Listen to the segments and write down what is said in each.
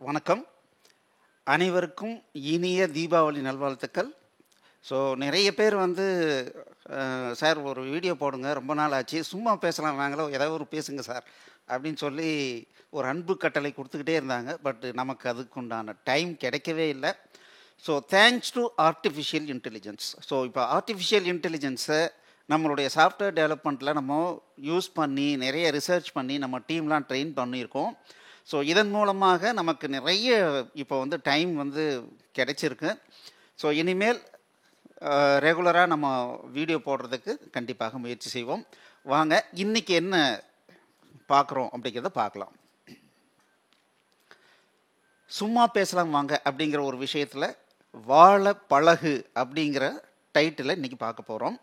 வணக்கம். அனைவருக்கும் இனிய தீபாவளி நல்வாழ்த்துக்கள். ஸோ நிறைய பேர் வந்து சார் ஒரு வீடியோ போடுங்க, ரொம்ப நாள் ஆச்சு, சும்மா பேசலாம் வாங்களோ, ஏதாவது ஒரு பேசுங்க சார் அப்படின்னு சொல்லி ஒரு அன்பு கட்டளை கொடுத்துக்கிட்டே இருந்தாங்க. பட் நமக்கு அதுக்குண்டான டைம் கிடைக்கவே இல்லை. So thanks to artificial intelligence. So இப்போ ஆர்டிஃபிஷியல் இன்டெலிஜென்ஸை நம்மளுடைய சாஃப்ட்வேர் டெவலப்மெண்ட்டில் நம்ம யூஸ் பண்ணி நிறைய ரிசர்ச் பண்ணி நம்ம டீம்லாம் ட்ரெயின் பண்ணியிருக்கோம். ஸோ இதன் மூலமாக நமக்கு நிறைய இப்போ வந்து டைம் வந்து கிடைச்சிருக்கு. ஸோ இனிமேல் ரெகுலராக நம்ம வீடியோ போடுறதுக்கு கண்டிப்பாக முயற்சி செய்வோம். வாங்க இன்றைக்கி என்ன பார்க்குறோம் அப்படிங்கிறத பார்க்கலாம். சும்மா பேசலாம் வாங்க அப்படிங்கிற ஒரு விஷயத்தில் வாழ பழகு அப்படிங்கிற டைட்டிலை இன்றைக்கி பார்க்க போகிறோம்.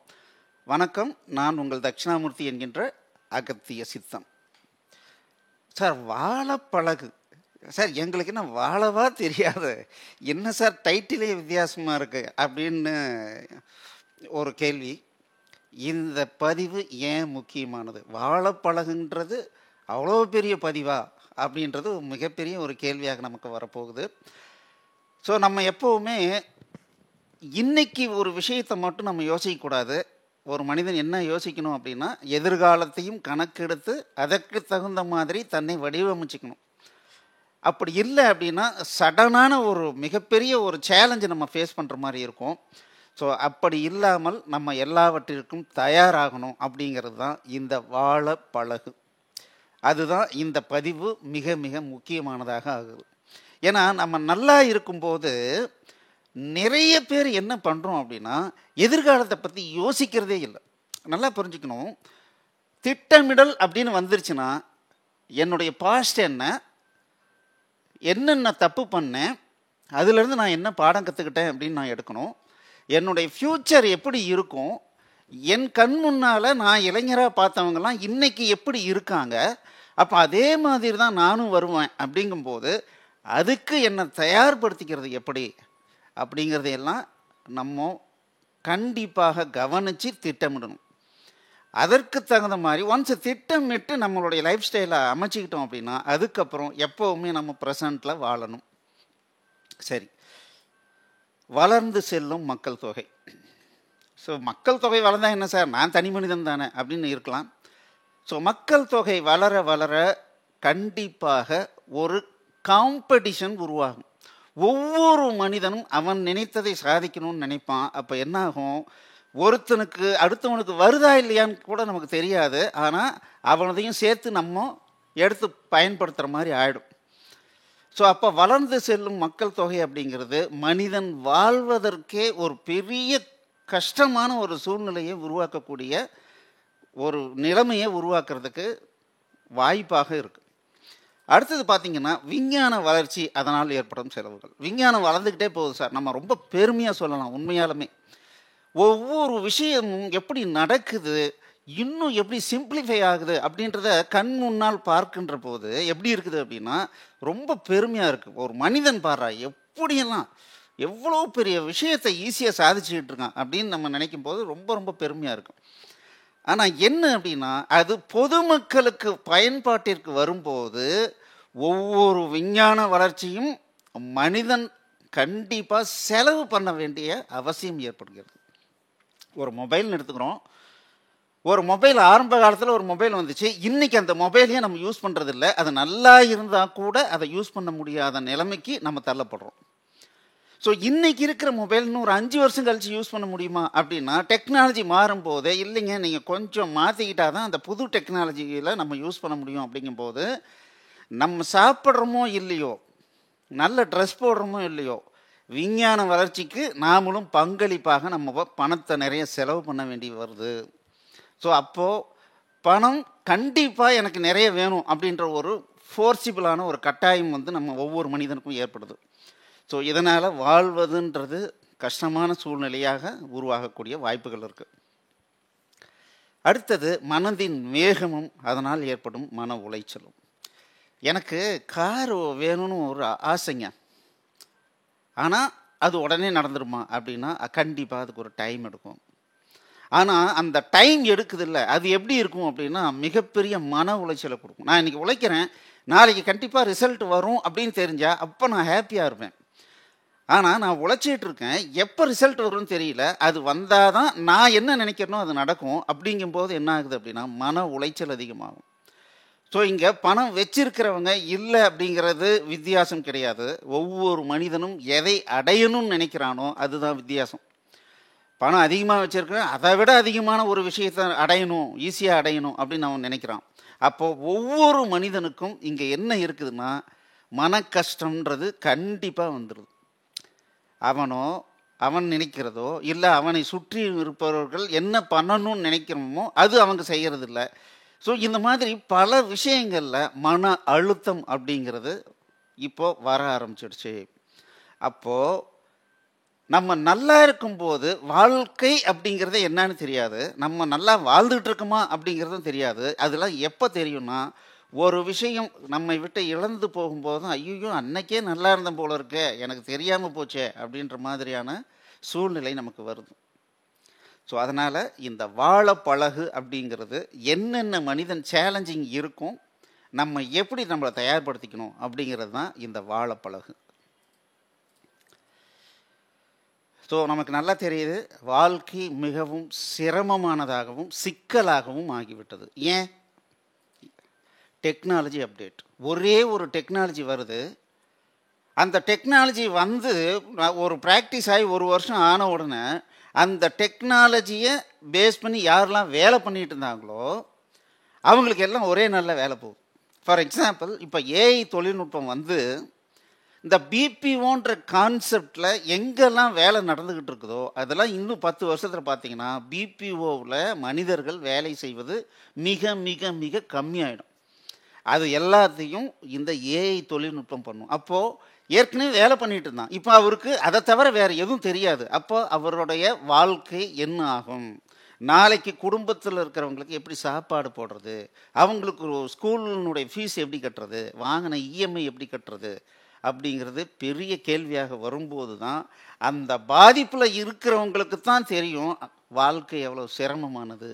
வணக்கம், நான் உங்கள் தட்சிணாமூர்த்தி என்கின்ற அகத்திய சித்தம். சார் வாழ பழகு சார், எங்களுக்கு என்ன வாழவா தெரியாது, என்ன சார் டைட்டிலே வித்தியாசமாக இருக்குது அப்படின்னு ஒரு கேள்வி. இந்த பதிவு ஏன் முக்கியமானது, வாழ பழகுன்றது அவ்வளோ பெரிய பதிவா அப்படின்றது மிகப்பெரிய ஒரு கேள்வியாக நமக்கு வரப்போகுது. ஸோ நம்ம எப்போவுமே இன்னைக்கு ஒரு விஷயத்தை மட்டும் நம்ம யோசிக்கக்கூடாது. ஒரு மனிதன் என்ன யோசிக்கணும் அப்படின்னா, எதிர்காலத்தையும் கணக்கெடுத்து அதற்கு தகுந்த மாதிரி தன்னை வடிவமைச்சிக்கணும். அப்படி இல்லை அப்படின்னா சடனான ஒரு மிகப்பெரிய ஒரு சேலஞ்சை நம்ம ஃபேஸ் பண்ணுற மாதிரி இருக்கும். ஸோ அப்படி இல்லாமல் நம்ம எல்லாவற்றிற்கும் தயாராகணும் அப்படிங்கிறது தான் இந்த வாழ பழகு. அதுதான் இந்த பதிவு மிக மிக முக்கியமானதாக ஆகுது. ஏன்னா நம்ம நல்லா இருக்கும்போது நிறைய பேர் என்ன பண்ணுறோம் அப்படின்னா எதிர்காலத்தை பற்றி யோசிக்கிறதே இல்லை. நல்லா புரிஞ்சுக்கணும். திட்டமிடல் அப்படின்னு வந்துருச்சுன்னா என்னுடைய பாஸ்ட் என்னென்ன தப்பு பண்ணேன், அதுலேருந்து நான் என்ன பாடம் கற்றுக்கிட்டேன் அப்படின்னு நான் எடுக்கணும். என்னுடைய ஃப்யூச்சர் எப்படி இருக்கும், என் கண் முன்னால் நான் இளைஞராக பார்த்தவங்கலாம் இன்றைக்கி எப்படி இருக்காங்க, அப்போ அதே மாதிரி தான் நானும் வருவேன். அப்படிங்கும்போது அதுக்கு என்னை தயார்படுத்திக்கிறது எப்படி அப்படிங்கிறதையெல்லாம் நம்ம கண்டிப்பாக கவனித்து திட்டமிடணும். அதற்கு தகுந்த மாதிரி ஒன்ஸ் திட்டமிட்டு நம்மளுடைய லைஃப் ஸ்டைலை அமைச்சிக்கிட்டோம் அப்படின்னா அதுக்கப்புறம் எப்போவுமே நம்ம ப்ரெசண்ட்டில் வாழணும். சரி, வளர்ந்து செல்லும் மக்கள் தொகை. ஸோ மக்கள் தொகை வளர்ந்தா என்ன சார், நான் தனி மனிதன் தானே அப்படின்னு இருக்கலாம். ஸோ மக்கள் தொகை வளர வளர கண்டிப்பாக ஒரு காம்படிஷன் உருவாகும். ஒவ்வொரு மனிதனும் அவன் நினைத்ததை சாதிக்கணும்னு நினைப்பான். அப்போ என்ன ஆகும், ஒருத்தனுக்கு அடுத்தவனுக்கு வருதா இல்லையான்னு கூட நமக்கு தெரியாது, ஆனால் அவனதையும் சேர்த்து நம்ம எடுத்து பயன்படுத்துகிற மாதிரி ஆகிடும். ஸோ அப்போ வளர்ந்து செல்லும் மக்கள் தொகை அப்படிங்கிறது மனிதன் வாழ்வதற்கே ஒரு பெரிய கஷ்டமான ஒரு சூழ்நிலையை உருவாக்கக்கூடிய ஒரு நிலைமையை உருவாக்குறதுக்கு வாய்ப்பாக இருக்குது. அடுத்தது பார்த்திங்கன்னா விஞ்ஞான வளர்ச்சி, அதனால் ஏற்படும் செலவுகள். விஞ்ஞானம் வளர்ந்துக்கிட்டே போகுது சார், நம்ம ரொம்ப பெருமையாக சொல்லலாம். உண்மையாலுமே ஒவ்வொரு விஷயமும் எப்படி நடக்குது, இன்னும் எப்படி சிம்பிளிஃபை ஆகுது அப்படின்றத கண் முன்னால் பார்க்கின்ற போது எப்படி இருக்குது அப்படின்னா ரொம்ப பெருமையாக இருக்குது. ஒரு மனிதன் பாரா எப்படியெல்லாம் எவ்வளோ பெரிய விஷயத்தை ஈஸியாக சாதிச்சுக்கிட்டு இருக்கான் அப்படின்னு நம்ம நினைக்கும் போது ரொம்ப ரொம்ப பெருமையாக இருக்கும். ஆனால் என்ன அப்படின்னா அது பொதுமக்களுக்கு பயன்பாட்டிற்கு வரும்போது ஒவ்வொரு விஞ்ஞான வளர்ச்சியும் மனிதன் கண்டிப்பாக செலவு பண்ண வேண்டிய அவசியம் ஏற்படுகிறது. ஒரு மொபைல்னு எடுத்துக்கிறோம். ஒரு மொபைல் ஆரம்ப காலத்தில் ஒரு மொபைல் வந்துச்சு, இன்றைக்கி அந்த மொபைலையே நம்ம யூஸ் பண்ணுறதில்ல. அது நல்லா இருந்தால் கூட அதை யூஸ் பண்ண முடியாத நிலைமைக்கு நம்ம தள்ளப்படுறோம். ஸோ இன்றைக்கி இருக்கிற மொபைல்னு ஒரு 5 வருஷம் கழித்து யூஸ் பண்ண முடியுமா அப்படின்னா டெக்னாலஜி மாறும்போது இல்லைங்க, நீங்கள் கொஞ்சம் மாற்றிக்கிட்டால் தான் அந்த புது டெக்னாலஜியில் நம்ம யூஸ் பண்ண முடியும். அப்படிங்கும்போது நம்ம சாப்பிட்றோமோ இல்லையோ, நல்ல ட்ரெஸ் போடுறோமோ இல்லையோ, விஞ்ஞான வளர்ச்சிக்கு நாமளும் பங்களிப்பாக நம்ம பணத்தை நிறைய செலவு பண்ண வேண்டி வருது. ஸோ அப்போது பணம் கண்டிப்பாக எனக்கு நிறைய வேணும் அப்படின்ற ஒரு ஃபோர்சிபிளான ஒரு கட்டாயம் வந்து நம்ம ஒவ்வொரு மனிதனுக்கும் ஏற்படுது. ஸோ இதனால் வாழ்வதுன்றது கஷ்டமான சூழ்நிலையாக உருவாகக்கூடிய வாய்ப்புகள் இருக்குது. அடுத்தது மனதின் வேகமும் அதனால் ஏற்படும் மன உளைச்சலும். எனக்கு கார் வேணும்னு ஒரு ஆசைங்க, ஆனால் அது உடனே நடந்துருமா அப்படின்னா கண்டிப்பாக அதுக்கு ஒரு டைம் எடுக்கும். ஆனால் அந்த டைம் எடுக்குதில்ல, அது எப்படி இருக்கும் அப்படின்னா மிகப்பெரிய மன உளைச்சலை கொடுக்கும். நான் இன்றைக்கி உழைக்கிறேன், நாளைக்கு கண்டிப்பாக ரிசல்ட் வரும் அப்படின்னு தெரிஞ்சால் அப்போ நான் ஹாப்பியாக இருப்பேன். ஆனால் நான் உழைச்சிட்டு இருக்கேன், எப்போ ரிசல்ட் வரும்னு தெரியல, அது வந்தால் தான் நான் என்ன நினைக்கிறனோ அது நடக்கும். அப்படிங்கும்போது என்ன ஆகுது அப்படின்னா மன உளைச்சல் அதிகமாகும். ஸோ இங்கே பணம் வச்சிருக்கிறவங்க இல்லை அப்படிங்கிறது வித்தியாசம் கிடையாது. ஒவ்வொரு மனிதனும் எதை அடையணும்னு நினைக்கிறானோ அதுதான் வித்தியாசம். பணம் அதிகமாக வச்சிருக்கிறேன், அதை விட அதிகமான ஒரு விஷயத்தை அடையணும், ஈஸியாக அடையணும் அப்படின்னு அவன் நினைக்கிறான். அப்போது ஒவ்வொரு மனிதனுக்கும் இங்கே என்ன இருக்குதுன்னா மன கஷ்டம்ன்றது கண்டிப்பாக வந்துடுது. அவன் நினைக்கிறதோ இல்லை அவனை சுற்றி இருப்பவர்கள் என்ன பண்ணணும்னு நினைக்கிறோமோ அது அவங்க செய்கிறது இல்லை. ஸோ இந்த மாதிரி பல விஷயங்களில் மன அழுத்தம் அப்படிங்கிறது இப்போது வர ஆரம்பிச்சிடுச்சு. அப்போது நம்ம நல்லா இருக்கும்போது வாழ்க்கை அப்படிங்கிறதே என்னன்னு தெரியாது, நம்ம நல்லா வாழ்ந்துட்டு இருக்கோமா அப்படிங்கிறதும் தெரியாது. அதெல்லாம் எப்போ தெரியும்னா ஒரு விஷயம் நம்மை விட்டு இழந்து போகும்போதும் ஐயோ அன்னைக்கே நல்லா இருந்த போல இருக்கே, எனக்கு தெரியாமல் போச்சே அப்படின்ற மாதிரியான சூழ்நிலை நமக்கு வருது. ஸோ அதனால் இந்த வாழ பழகு அப்படிங்கிறது என்னென்ன மனிதன் சேலஞ்சிங் இருக்கும், நம்ம எப்படி நம்மளை தயார்படுத்திக்கணும் அப்படிங்கிறது தான் இந்த வாழ பழகு. ஸோ நமக்கு நல்லா தெரியுது வாழ்க்கை மிகவும் சிரமமானதாகவும் சிக்கலாகவும் ஆகிவிட்டது. ஏன்? Technology update. ஒரே ஒரு டெக்னாலஜி வருது, அந்த டெக்னாலஜி வந்து ஒரு ப்ராக்டிஸ் ஆகி ஒரு வருஷம் ஆன உடனே அந்த டெக்னாலஜியை பேஸ் பண்ணி யாரெல்லாம் வேலை பண்ணிட்டு இருந்தாங்களோ அவங்களுக்கு எல்லாம் ஒரே நல்ல வேலை போகுது. ஃபார் எக்ஸாம்பிள் இப்போ ஏஐ தொழில்நுட்பம் வந்து இந்த பிபிஓன்ற கான்செப்டில் எங்கெல்லாம் வேலை நடந்துக்கிட்டு இருக்குதோ அதெல்லாம் இன்னும் 10 வருஷத்தில் பார்த்தீங்கன்னா பிபிஓவில் மனிதர்கள் வேலை செய்வது மிக மிக மிக கம்மியாயிடும். அது எல்லாத்தையும் இந்த ஏஐ தொழில்நுட்பம் பண்ணும். அப்போது ஏற்கனவே வேலை பண்ணிட்டு இருந்தான், இப்போ அவருக்கு அதை தவிர வேறு எதுவும் தெரியாது. அப்போ அவருடைய வாழ்க்கை என்ன ஆகும்? நாளைக்கு குடும்பத்தில் இருக்கிறவங்களுக்கு எப்படி சாப்பாடு போடுறது, அவங்களுக்கு ஸ்கூலினுடைய ஃபீஸ் எப்படி கட்டுறது, வாங்கின இஎம்ஐ எப்படி கட்டுறது அப்படிங்கிறது பெரிய கேள்வியாக வரும்போது தான் அந்த பாதிப்பில் இருக்கிறவங்களுக்கு தான் தெரியும் வாழ்க்கை எவ்வளோ சிரமமானது,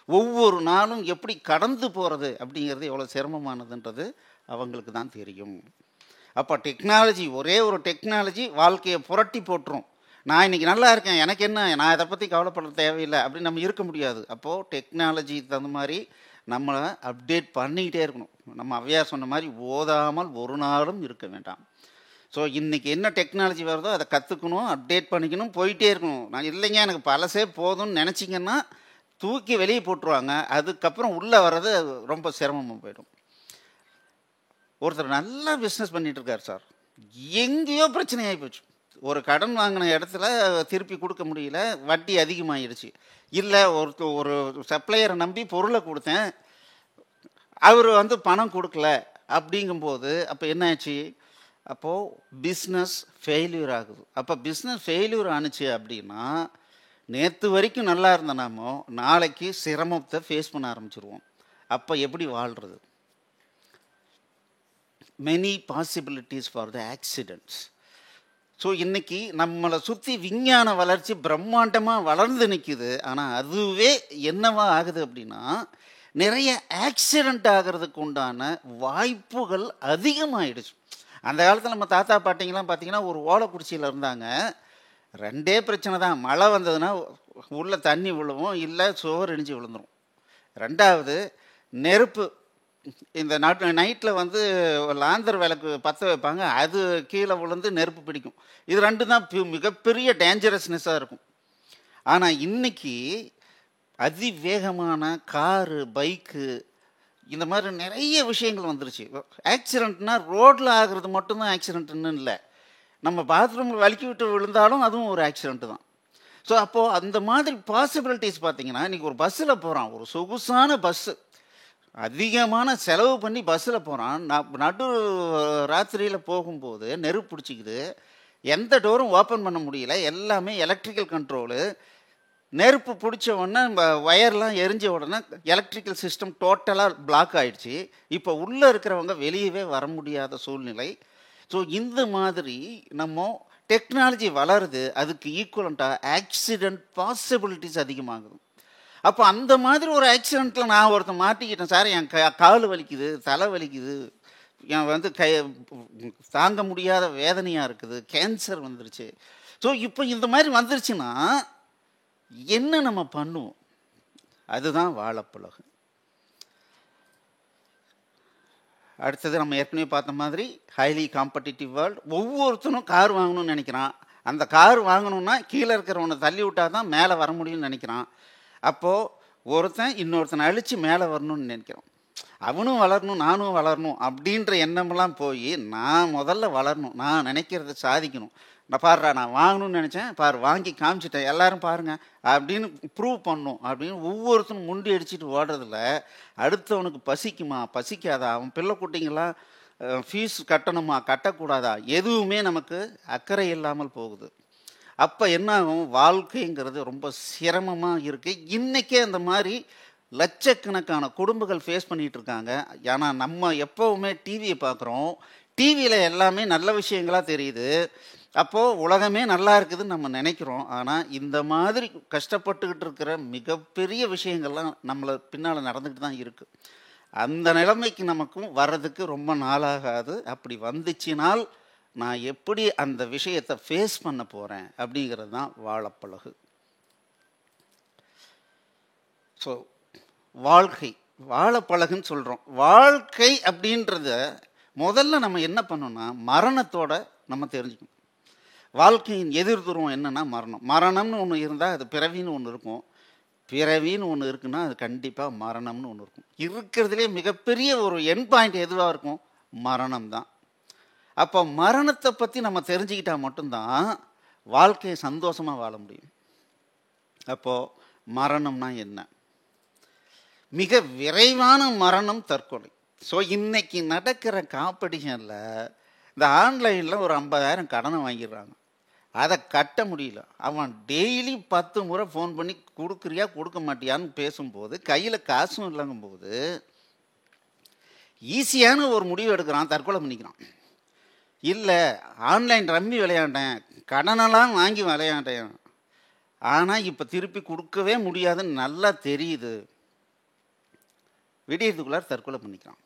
ஒவ்வொரு நாளும் எப்படி கடந்து போகிறது அப்படிங்கிறது எவ்வளோ சிரமமானதுன்றது அவங்களுக்கு தான் தெரியும். அப்போ டெக்னாலஜி, ஒரே ஒரு டெக்னாலஜி வாழ்க்கையை புரட்டி போட்டுரும். நான் இன்றைக்கி நல்லா இருக்கேன், எனக்கு என்ன, நான் இதை பற்றி கவலைப்பட தேவையில்லை அப்படின்னு நம்ம இருக்க முடியாது. அப்போது டெக்னாலஜி தகுந்த மாதிரி நம்மளை அப்டேட் பண்ணிக்கிட்டே இருக்கணும். நம்ம ஔவையார் சொன்ன மாதிரி ஓதாமல் ஒரு நாளும் இருக்க வேண்டாம். ஸோ இன்றைக்கி என்ன டெக்னாலஜி வருதோ அதை கற்றுக்கணும், அப்டேட் பண்ணிக்கணும், போயிட்டே இருக்கணும். நான் இல்லைங்க எனக்கு பழசே போதும்னு நினச்சிங்கன்னா தூக்கி வெளியே போட்டுருவாங்க, அதுக்கப்புறம் உள்ளே வர்றது ரொம்ப சிரமமாக போயிடும். ஒருத்தர் நல்லா பிஸ்னஸ் பண்ணிகிட்டு இருக்கார் சார், எங்கேயோ பிரச்சனை ஆகி போச்சு. ஒரு கடன் வாங்கின இடத்துல திருப்பி கொடுக்க முடியல, வட்டி அதிகமாகிடுச்சு. இல்லை ஒரு சப்ளையரை நம்பி பொருளை கொடுத்தேன், அவர் வந்து பணம் கொடுக்கல அப்படிங்கும்போது அப்போ என்ன ஆச்சு? அப்போது பிஸ்னஸ் ஃபெயில்யூர் ஆகுது. அப்போ பிஸ்னஸ் ஃபெயில்யூர் ஆணுச்சு அப்படின்னா நேற்று வரைக்கும் நல்லா இருந்த நாமோ நாளைக்கு சிரமத்தை ஃபேஸ் பண்ண ஆரம்பிச்சிருவோம். அப்போ எப்படி வாழ்கிறது? Many possibilities for the accidents. So இன்றைக்கி நம்மளை சுற்றி விஞ்ஞான வளர்ச்சி பிரம்மாண்டமாக வளர்ந்து நிற்குது. ஆனால் அதுவே என்னவா ஆகுது அப்படின்னா நிறைய ஆக்சிடெண்ட் ஆகிறதுக்கு உண்டான வாய்ப்புகள் அதிகமாகிடுச்சு. அந்த காலத்தில் நம்ம தாத்தா பாட்டிங்கெலாம் பார்த்திங்கன்னா ஒரு ஓலைக்குடிச்சியில் இருந்தாங்க. ரெண்டே பிரச்சனை தான், மழை வந்ததுன்னா உள்ளே தண்ணி விழுவும், இல்லை சுவர் இடிஞ்சு விழுந்துடும். ரெண்டாவது நெருப்பு, இந்த நைட்டில் வந்து லாந்தர் விளக்கு பற்ற வைப்பாங்க, அது கீழே விழுந்து நெருப்பு பிடிக்கும். இது ரெண்டு தான் மிகப்பெரிய டேஞ்சரஸ்னஸாக இருக்கும். ஆனால் இன்றைக்கி அதிவேகமான காரு, பைக்கு, இந்த மாதிரி நிறைய விஷயங்கள் வந்துருச்சு. ஆக்சிடெண்ட்னா ரோட்டில் ஆகிறது மட்டும்தான் ஆக்சிடெண்ட்டுன்னு இல்லை, நம்ம பாத்ரூமில் வலிக்கி விட்டு விழுந்தாலும் அதுவும் ஒரு ஆக்சிடெண்ட்டு தான். ஸோ அப்போது அந்த மாதிரி பாசிபிலிட்டிஸ் பார்த்திங்கன்னா இன்றைக்கி ஒரு பஸ்ஸில் போகிறான், ஒரு சொகுசான பஸ்ஸு, அதிகமான செலவு பண்ணி பஸ்ஸில் போகிறான், நடு ராத்திரியில் போகும்போது நெருப்பு பிடிச்சிக்குது, எந்த டோரும் ஓப்பன் பண்ண முடியல, எல்லாமே எலக்ட்ரிக்கல் கண்ட்ரோலு. நெருப்பு பிடிச்ச உடனே ஒயர்லாம் எரிஞ்ச உடனே எலக்ட்ரிக்கல் சிஸ்டம் டோட்டலாக பிளாக் ஆகிடுச்சு. இப்போ உள்ளே இருக்கிறவங்க வெளியவே வர முடியாத சூழ்நிலை. ஸோ இந்த மாதிரி நம்ம டெக்னாலஜி வளருது, அதுக்கு ஈக்குவலண்ட்டாக ஆக்சிடெண்ட் பாசிபிலிட்டிஸ் அதிகமாகுது. அப்போ அந்த மாதிரி ஒரு ஆக்சிடெண்ட்டில் நான் ஒருத்தன் மாட்டிக்கிட்டேன் சார், என் கால் வலிக்குது, தலை வலிக்குது, என் வந்து தாங்க முடியாத வேதனையாக இருக்குது, கேன்சர் வந்துருச்சு. ஸோ இப்போ இந்த மாதிரி வந்துருச்சுன்னா என்ன நம்ம பண்ணுவோம்? அதுதான் வாழப்பழகு. அடுத்தது நம்ம ஏற்கனவே பார்த்த மாதிரி ஹைலி காம்படிட்டிவ் வேர்ல்டு. ஒவ்வொருத்தனும் கார் வாங்கணும்னு நினைக்கிறான். அந்த கார் வாங்கணும்னா கீழே இருக்கிறவனை தள்ளி விட்டால் தான் மேலே வர முடியும்னு நினைக்கிறான். அப்போது ஒருத்தன் இன்னொருத்தனை அழித்து மேலே வரணும்னு நினைக்கிறான். அவனும் வளரணும், நானும் வளரணும் அப்படின்ற எண்ணமெல்லாம் போய் நான் முதல்ல வளரணும், நான் நினைக்கிறத சாதிக்கணும். நான் பாருடா, நான் வாங்கணும்னு நினச்சேன், பாரு வாங்கி காமிச்சிட்டேன், எல்லாரும் பாருங்க அப்படின்னு ப்ரூவ் பண்ணும் அப்படின்னு ஒவ்வொருத்தனும் முண்டி அடிச்சுட்டு ஓடுறதுல அடுத்தவனுக்கு பசிக்குமா பசிக்காதா, அவன் பிள்ளை குட்டிங்களாம் ஃபீஸ் கட்டணுமா கட்டக்கூடாதா, எதுவுமே நமக்கு அக்கறை இல்லாமல் போகுது. அப்போ என்ன ஆகும்? வாழ்க்கைங்கிறது ரொம்ப சிரமமாக இருக்குது. இன்றைக்கே அந்த மாதிரி லட்சக்கணக்கான குடும்பங்கள் ஃபேஸ் பண்ணிகிட்டு இருக்காங்க. ஏன்னா நம்ம எப்போவுமே டிவியை பார்க்குறோம், டிவியில் எல்லாமே நல்ல விஷயங்களாக தெரியுது. அப்போது உலகமே நல்லா இருக்குதுன்னு நம்ம நினைக்கிறோம். ஆனால் இந்த மாதிரி கஷ்டப்பட்டுக்கிட்டு இருக்கிற மிகப்பெரிய விஷயங்கள்லாம் நம்மளை பின்னால் நடந்துக்கிட்டு தான் இருக்குது. அந்த நிலைமைக்கு நமக்கும் வர்றதுக்கு ரொம்ப நாளாகாது. அப்படி வந்துச்சினால் நான் எப்படி அந்த விஷயத்தை ஃபேஸ் பண்ண போகிறேன் அப்படிங்கிறது தான் வாழப்பழகு. ஸோ வாழ்க்கை வாழப்பழகுன்னு சொல்கிறோம். வாழ்க்கை அப்படின்றத முதல்ல நம்ம என்ன பண்ணோம்னா மரணத்தோட நம்ம தெரிஞ்சுக்கணும். வாழ்க்கையின் எதிர்துருவம் என்னென்னா மரணம். மரணம்னு ஒன்று இருந்தால் அது பிறவின்னு ஒன்று இருக்கும், பிறவின்னு ஒன்று இருக்குன்னா அது கண்டிப்பாக மரணம்னு ஒன்று இருக்கும். இருக்கிறதுலே மிகப்பெரிய ஒரு எண்ட் பாயிண்ட் எதுவாக இருக்கும்? மரணம் தான். அப்போ மரணத்தை பற்றி நம்ம தெரிஞ்சுக்கிட்டால் மட்டும்தான் வாழ்க்கையை சந்தோஷமாக வாழ முடியும். அப்போது மரணம்னா என்ன? மிக விரைவான மரணம் தற்கொலை. ஸோ இன்னைக்கு நடக்கிற காம்படிஷனில் இந்த ஆன்லைனில் ஒரு 50,000 கடனை வாங்கிடுறாங்க, அதை கட்ட முடியல. அவன் டெய்லி 10 முறை ஃபோன் பண்ணி கொடுக்குறியா கொடுக்க மாட்டியான்னு பேசும்போது கையில் காசும் இல்லைங்கும்போது ஈஸியான ஒரு முடிவு எடுக்கிறான், தற்கொலை பண்ணிக்கிறான். இல்லை ஆன்லைன் ரம்மி விளையாண்டேன், கடனெல்லாம் வாங்கி விளையாண்டேன், ஆனால் இப்போ திருப்பி கொடுக்கவே முடியாதுன்னு நல்லா தெரியுது, விடியறதுக்குள்ளார தற்கொலை பண்ணிக்கிறான்.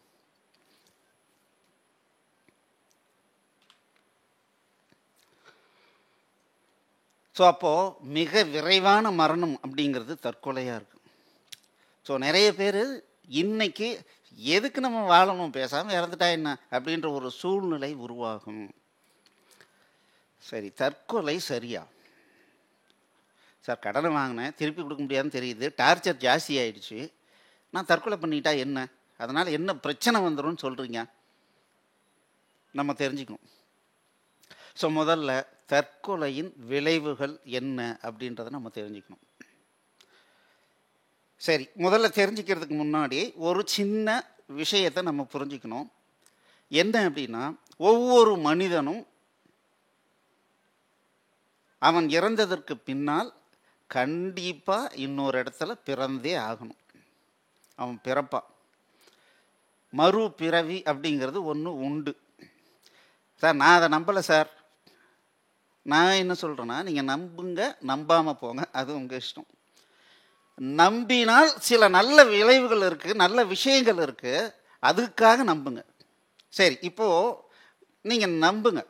ஸோ அப்போது மிக விரைவான மரணம் அப்படிங்கிறது தற்கொலையாக இருக்குது. ஸோ நிறைய பேர் இன்னைக்கு எதுக்கு நம்ம வாழணும், பேசாமல் இறந்துட்டா என்ன அப்படின்ற ஒரு சூழ்நிலை உருவாகும். சரி, தற்கொலை சரியா? சார் கடனை வாங்கினேன், திருப்பி கொடுக்க முடியாதுன்னு தெரியுது, டார்ச்சர் ஜாஸ்தி ஆகிடுச்சு, நான் தற்கொலை பண்ணிட்டா என்ன, அதனால் என்ன பிரச்சனை வந்துடும் சொல்கிறீங்க? நம்ம தெரிஞ்சுக்கணும். ஸோ முதல்ல தற்கொலையின் விளைவுகள் என்ன அப்படின்றத நம்ம தெரிஞ்சுக்கணும். சரி, முதல்ல தெரிஞ்சுக்கிறதுக்கு முன்னாடி ஒரு சின்ன விஷயத்தை நம்ம புரிஞ்சுக்கணும். என்ன அப்படின்னா, ஒவ்வொரு மனிதனும் அவன் இறந்ததற்கு பின்னால் கண்டிப்பாக இன்னொரு இடத்துல பிறந்தே ஆகணும். அவன் பிறப்பான். மறு பிறவி அப்படிங்கிறது ஒன்று உண்டு. சார் நான் அதை நம்பலை சார். நான் என்ன சொல்கிறேன்னா, நீங்கள் நம்புங்க, நம்பாமல் போங்க, அது உங்கள் இஷ்டம். நம்பினால் சில நல்ல விளைவுகள் இருக்குது, நல்ல விஷயங்கள் இருக்குது, அதுக்காக நம்புங்க. சரி, இப்போது நீங்கள் நம்புங்க,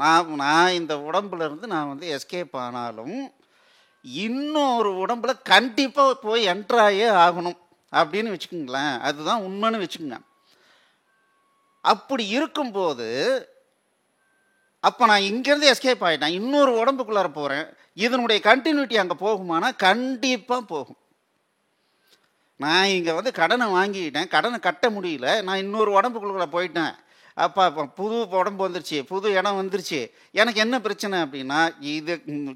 நான் இந்த உடம்புல இருந்து நான் வந்து எஸ்கேப் ஆனாலும் இன்னொரு உடம்புல கண்டிப்பாக போய் என்ட்ராயே ஆகணும் அப்படின்னு வச்சுக்கோங்களேன், அதுதான் உண்மைன்னு வச்சுக்கோங்க. அப்படி இருக்கும்போது அப்போ நான் இங்கேருந்து எஸ்கேப் ஆகிட்டேன், இன்னொரு உடம்புக்குள்ளார போகிறேன், இதனுடைய கண்டினியூட்டி அங்கே போகுமானா கண்டிப்பாக போகும். நான் இங்கே வந்து கடனை வாங்கிக்கிட்டேன், கடனை கட்ட முடியல, நான் இன்னொரு உடம்புக்குள்ளே போயிட்டேன், அப்போ புது உடம்பு வந்துருச்சு, புது இடம் வந்துருச்சு, எனக்கு என்ன பிரச்சனை அப்படின்னா, இது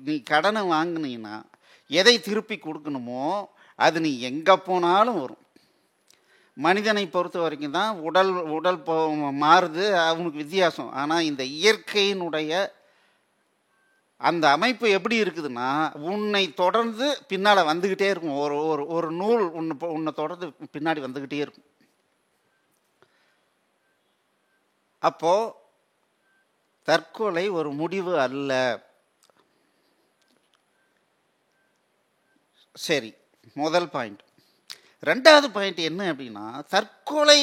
நீ கடனை வாங்கினீங்கன்னா எதை திருப்பி கொடுக்கணுமோ அது நீ எங்கே போனாலும் வரும். மனிதனை பொறுத்த வரைக்கும் தான் உடல் மாறுது, அவனுக்கு வித்தியாசம். ஆனால் இந்த இயற்கையினுடைய அந்த அமைப்பு எப்படி இருக்குதுன்னா, உன்னை தொடர்ந்து பின்னால் வந்துக்கிட்டே இருக்கும். ஒரு நூல் உன்னை தொடர்ந்து பின்னாடி வந்துக்கிட்டே இருக்கும். அப்போது தற்கொலை ஒரு முடிவு அல்ல. சரி, முதல் பாயிண்ட், ரெண்டாவது பாயிண்ட் என்ன அப்படின்னா, தற்கொலை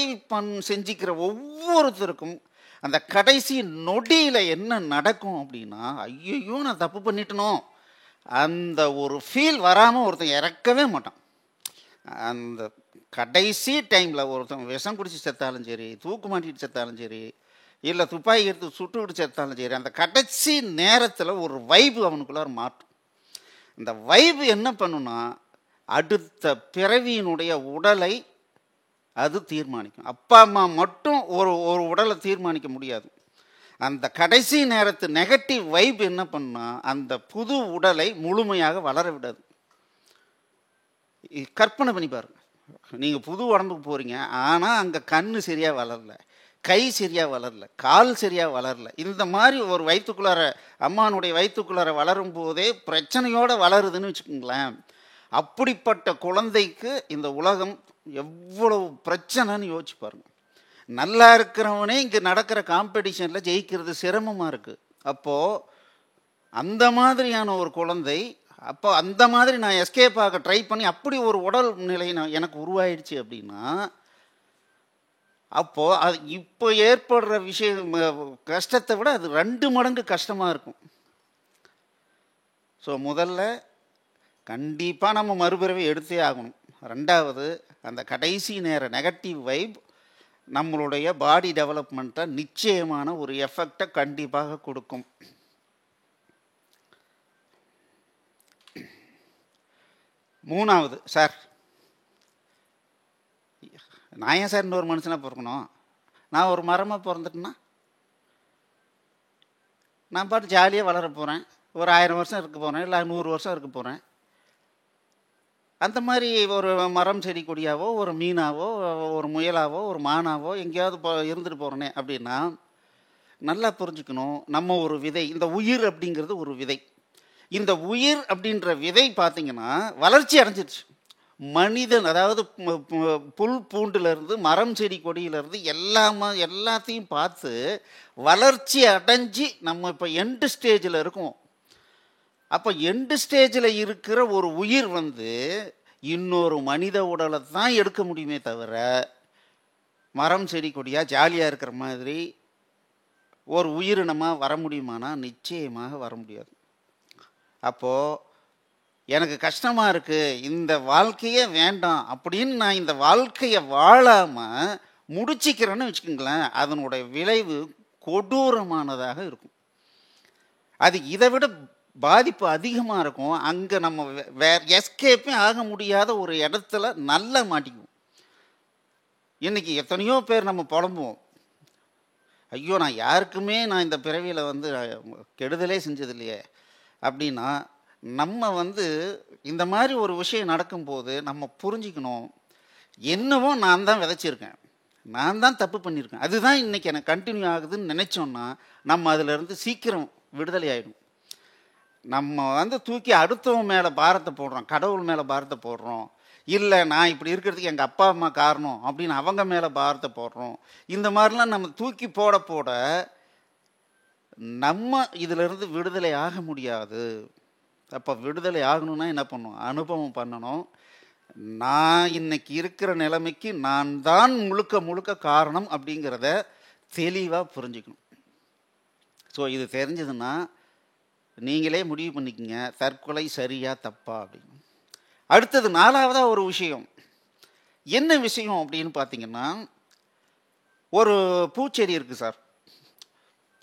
செஞ்சுக்கிற ஒவ்வொருத்தருக்கும் அந்த கடைசி நொடியில் என்ன நடக்கும் அப்படின்னா, ஐயோ நான் தப்பு பண்ணிட்டனோ அந்த ஒரு ஃபீல் வராமல் ஒருத்தன் இறக்கவே மாட்டான். அந்த கடைசி டைமில் ஒருத்தன் விஷம் குடிச்சு செத்தாலும் சரி, தூக்கு மாட்டிட்டு செத்தாலும் சரி, இல்லை துப்பாக்கி எடுத்து சுட்டுக்கிட்டு செத்தாலும் சரி, அந்த கடைசி நேரத்தில் ஒரு வைப்பு அவனுக்குள்ளார மாற்றும். இந்த வைப்பு என்ன பண்ணுன்னா, அடுத்த பிறவியினுடைய உடலை அது தீர்மானிக்கும். அப்பா அம்மா மட்டும் ஒரு உடலை தீர்மானிக்க முடியாது. அந்த கடைசி நேரத்து நெகட்டிவ் வைப் என்ன பண்ணா, அந்த புது உடலை முழுமையாக வளர விடாது. கற்பனை பண்ணி பாருங்க, நீங்கள் புது உடம்புக்கு போகிறீங்க, ஆனால் அங்கே கண்ணு சரியாக வளரல, கை சரியாக வளரல, கால் சரியாக வளரல. இந்த மாதிரி ஒரு வயிற்றுக்குள்ளார, அம்மானுடைய வயிற்றுக்குள்ளார வளரும் போதே பிரச்சனையோடு வளருதுன்னு வச்சுக்கோங்களேன். அப்படிப்பட்ட குழந்தைக்கு இந்த உலகம் எவ்வளவு பிரச்சனைன்னு யோசிச்சு பாருங்க. நல்லா இருக்கிறவனே இங்கே நடக்கிற காம்படிஷனில் ஜெயிக்கிறது சிரமமாக இருக்குது. அப்போது அந்த மாதிரியான ஒரு குழந்தை, அப்போ அந்த மாதிரி நான் எஸ்கேப் ஆக ட்ரை பண்ணி அப்படி ஒரு உடல் நிலை எனக்கு உருவாயிடுச்சு அப்படின்னா, அப்போது அது இப்போ ஏற்படுற கஷ்டத்தை விட அது 2 மடங்கு கஷ்டமாக இருக்கும். ஸோ முதல்ல கண்டிப்பாக நம்ம மறுபிறவி எடுத்தே ஆகணும். ரெண்டாவது, அந்த கடைசி நேர நெகட்டிவ் வைப் நம்மளுடைய பாடி டெவலப்மெண்ட்டை நிச்சயமான ஒரு எஃபெக்டை கண்டிப்பாக கொடுக்கும். மூணாவது, சார் நான் ஏன் சார் இன்னொரு மனுஷனாக பிறக்கணும்? நான் ஒரு மரமாக பிறந்துட்டேன்னா நான் பாட்டு ஜாலியாக வளர போகிறேன். ஒரு 1000 வருஷம் இருக்க போகிறேன், இல்லை 100 வருஷம் இருக்க போகிறேன். அந்த மாதிரி ஒரு மரம் செடி கொடியாவோ, ஒரு மீனாவோ, ஒரு முயலாவோ, ஒரு மானாவோ எங்கேயாவது இருந்துட்டு போகிறேனே அப்படின்னா, நல்லா புரிஞ்சுக்கணும், நம்ம ஒரு விதை. இந்த உயிர் அப்படிங்கிறது ஒரு விதை. இந்த உயிர் அப்படின்ற விதை பார்த்திங்கன்னா வளர்ச்சி அடைஞ்சிருச்சு. மனிதன், அதாவது புல் பூண்டுலேருந்து மரம் செடி கொடியிலேருந்து எல்லாத்தையும் பார்த்து வளர்ச்சி அடைஞ்சி நம்ம இப்போ எண்டு ஸ்டேஜில் இருக்கோம். அப்போ எண்டு ஸ்டேஜில் இருக்கிற ஒரு உயிர் இன்னொரு மனித உடலை தான் எடுக்க முடியுமே தவிர, மரம் செடி கொடியாக ஜாலியாக இருக்கிற மாதிரி ஒரு உயிரினமாக வர முடியுமானா நிச்சயமாக வர முடியாது. அப்போது எனக்கு கஷ்டமாக இருக்குது, இந்த வாழ்க்கையே வேண்டாம் அப்படின்னு நான் இந்த வாழ்க்கையை வாழாமல் முடிச்சிக்கிறேன்னு வச்சுக்கோங்களேன், அதனுடைய விளைவு கொடூரமானதாக இருக்கும். அது இதை விட பாதிப்பு அதிகமாக இருக்கும். அங்கே நம்ம எஸ்கேப்பே ஆக முடியாத ஒரு இடத்துல நல்லா மாட்டிக்குவோம். இன்றைக்கி எத்தனையோ பேர் நம்ம புலம்புவோம், ஐயோ நான் யாருக்குமே நான் இந்த பிறவியில் கெடுதலே செஞ்சது இல்லையே அப்படின்னா, நம்ம இந்த மாதிரி ஒரு விஷயம் நடக்கும்போது நம்ம புரிஞ்சிக்கணும், என்னவோ நான் தான் விதைச்சிருக்கேன், நான் தான் தப்பு பண்ணியிருக்கேன், அதுதான் இன்றைக்கி எனக்கு கண்டினியூ ஆகுதுன்னு நினச்சோன்னா நம்ம அதிலிருந்து சீக்கிரம் விடுதலை ஆகிடும். நம்ம தூக்கி அடுத்தவன் மேலே பாரத்தை போடுறோம், கடவுள் மேலே பாரத்தை போடுறோம், இல்லை நான் இப்படி இருக்கிறதுக்கு எங்கள் அப்பா அம்மா காரணம் அப்படின்னு அவங்க மேலே பாரத்தை போடுறோம். இந்த மாதிரிலாம் நம்ம தூக்கி போட நம்ம இதிலிருந்து விடுதலை ஆக முடியாது. அப்போ விடுதலை ஆகணும்னா என்ன பண்ணணும்? அனுபவம் பண்ணணும். நான் இன்னைக்கு இருக்கிற நிலைமைக்கு நான் தான் முழுக்க காரணம் அப்படிங்கிறத தெளிவாக புரிஞ்சுக்கணும். ஸோ இது தெரிஞ்சதுன்னா நீங்களே முடிவு பண்ணிக்கங்க, தற்கொலை சரியா தப்பா அப்படின்னு. அடுத்தது 4வதாக ஒரு விஷயம். என்ன விஷயம் அப்படின்னு பார்த்தீங்கன்னா, ஒரு பூச்செடி இருக்குது சார்.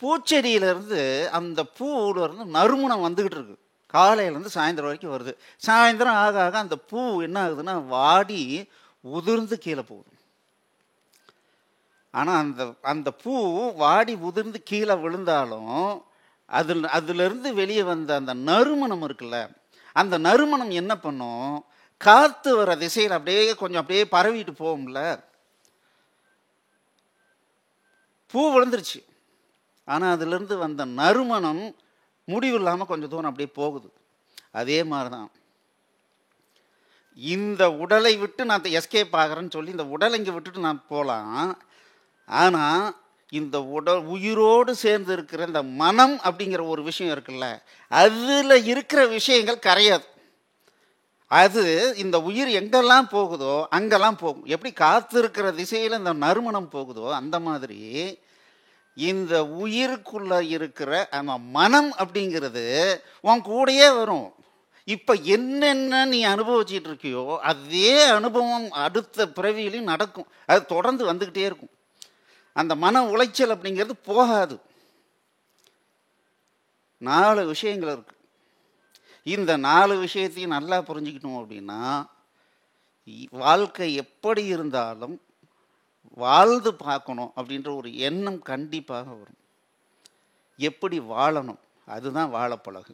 பூச்செடியிலேருந்து அந்த பூவிலேருந்து நறுமணம் வந்துக்கிட்டு இருக்கு. காலையிலேருந்து சாயந்தரம் வரைக்கும் வருது. சாயந்தரம் ஆக ஆக அந்த பூ என்ன ஆகுதுன்னா வாடி உதிர்ந்து கீழே போகுது. ஆனால் அந்த பூ வாடி உதிர்ந்து கீழே விழுந்தாலும் அதுலேருந்து வெளியே வந்த அந்த நறுமணம் இருக்குல்ல, அந்த நறுமணம் என்ன பண்ணும்? காற்று வர திசையில் அப்படியே பரவிட்டு போகும்ல. பூ விழுந்துருச்சு, ஆனால் அதுலேருந்து வந்த நறுமணம் முடிவு இல்லாமல் கொஞ்சம் தூரம் அப்படியே போகுது. அதே மாதிரி தான் இந்த உடலை விட்டு நான் எஸ்கேப் ஆகிறேன்னு சொல்லி இந்த உடலை இங்கே விட்டுட்டு நான் போகலாம். ஆனால் இந்த உயிரோடு சேர்ந்து இருக்கிற இந்த மனம் அப்படிங்கிற ஒரு விஷயம் இருக்குல்ல, அதில் இருக்கிற விஷயங்கள் கரையாது. அது இந்த உயிர் எங்கெல்லாம் போகுதோ அங்கெல்லாம் போகும். எப்படி காற்று இருக்கிற திசையில் இந்த நறுமணம் போகுதோ அந்த மாதிரி இந்த உயிருக்குள்ள இருக்கிற அந்த மனம் அப்படிங்கிறது உன் கூடயே வரும். இப்போ என்னென்ன நீ அனுபவிச்சுட்டு இருக்கியோ அதே அனுபவம் அடுத்த பிறவியிலையும் நடக்கும். அது தொடர்ந்து வந்துக்கிட்டே இருக்கும். அந்த மன உளைச்சல் அப்படிங்கிறது போகாது. 4 விஷயங்கள் இருக்கு. இந்த 4 விஷயத்தையும் நல்லா புரிஞ்சுக்கிட்டோம் அப்படின்னா வாழ்க்கை எப்படி இருந்தாலும் வாழ்ந்து பார்க்கணும் அப்படின்ற ஒரு எண்ணம் கண்டிப்பாக வரும். எப்படி வாழணும் அதுதான் வாழப்பழகு.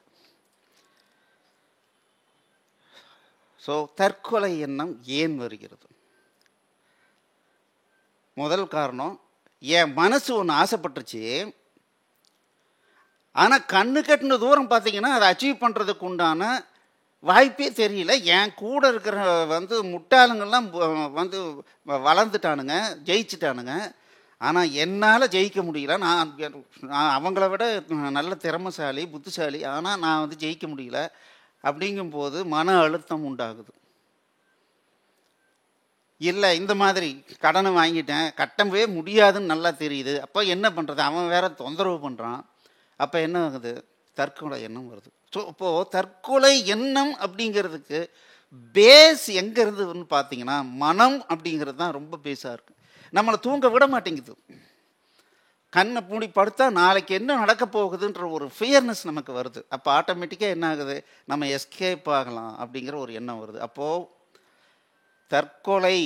ஸோ தற்கொலை எண்ணம் ஏன் வருகிறது? முதல் காரணம், என் மனசு ஒன்று ஆசைப்பட்டுருச்சு, ஆனால் கண்ணு கட்டின தூரம் பார்த்தீங்கன்னா அதை அச்சீவ் பண்ணுறதுக்கு உண்டான வாய்ப்பே தெரியல. என் கூட இருக்கிற முட்டாளுங்கள்லாம் வளர்ந்துட்டானுங்க, ஜெயிச்சுட்டானுங்க. ஆனால் என்னால் ஜெயிக்க முடியல. நான் அவங்கள விட நல்ல திறமைசாலி, புத்திசாலி, ஆனால் நான் ஜெயிக்க முடியல. அப்படிங்கும்போது மன அழுத்தம் உண்டாகுது. இல்லை, இந்த மாதிரி கடனை வாங்கிட்டேன், கட்டவே முடியாதுன்னு நல்லா தெரியுது. அப்போ என்ன பண்ணுறது? அவன் வேற தொந்தரவு பண்ணுறான். அப்போ என்ன ஆகுது? தற்கொலை எண்ணம் வருது. ஸோ இப்போது தற்கொலை எண்ணம் அப்படிங்கிறதுக்கு பேஸ் எங்கே இருந்ததுன்னு பார்த்தீங்கன்னா மனம் அப்படிங்கிறது தான் ரொம்ப பேஸாக இருக்குது. நம்மளை தூங்க விட மாட்டேங்குது. கண்ணை மூடி படுத்தா நாளைக்கு என்ன நடக்க போகுதுன்ற ஒரு ஃபியர்னஸ் நமக்கு வருது. அப்போ ஆட்டோமேட்டிக்காக என்ன ஆகுது? நம்ம எஸ்கேப் ஆகலாம் அப்படிங்கிற ஒரு எண்ணம் வருது. அப்போது தற்கொலை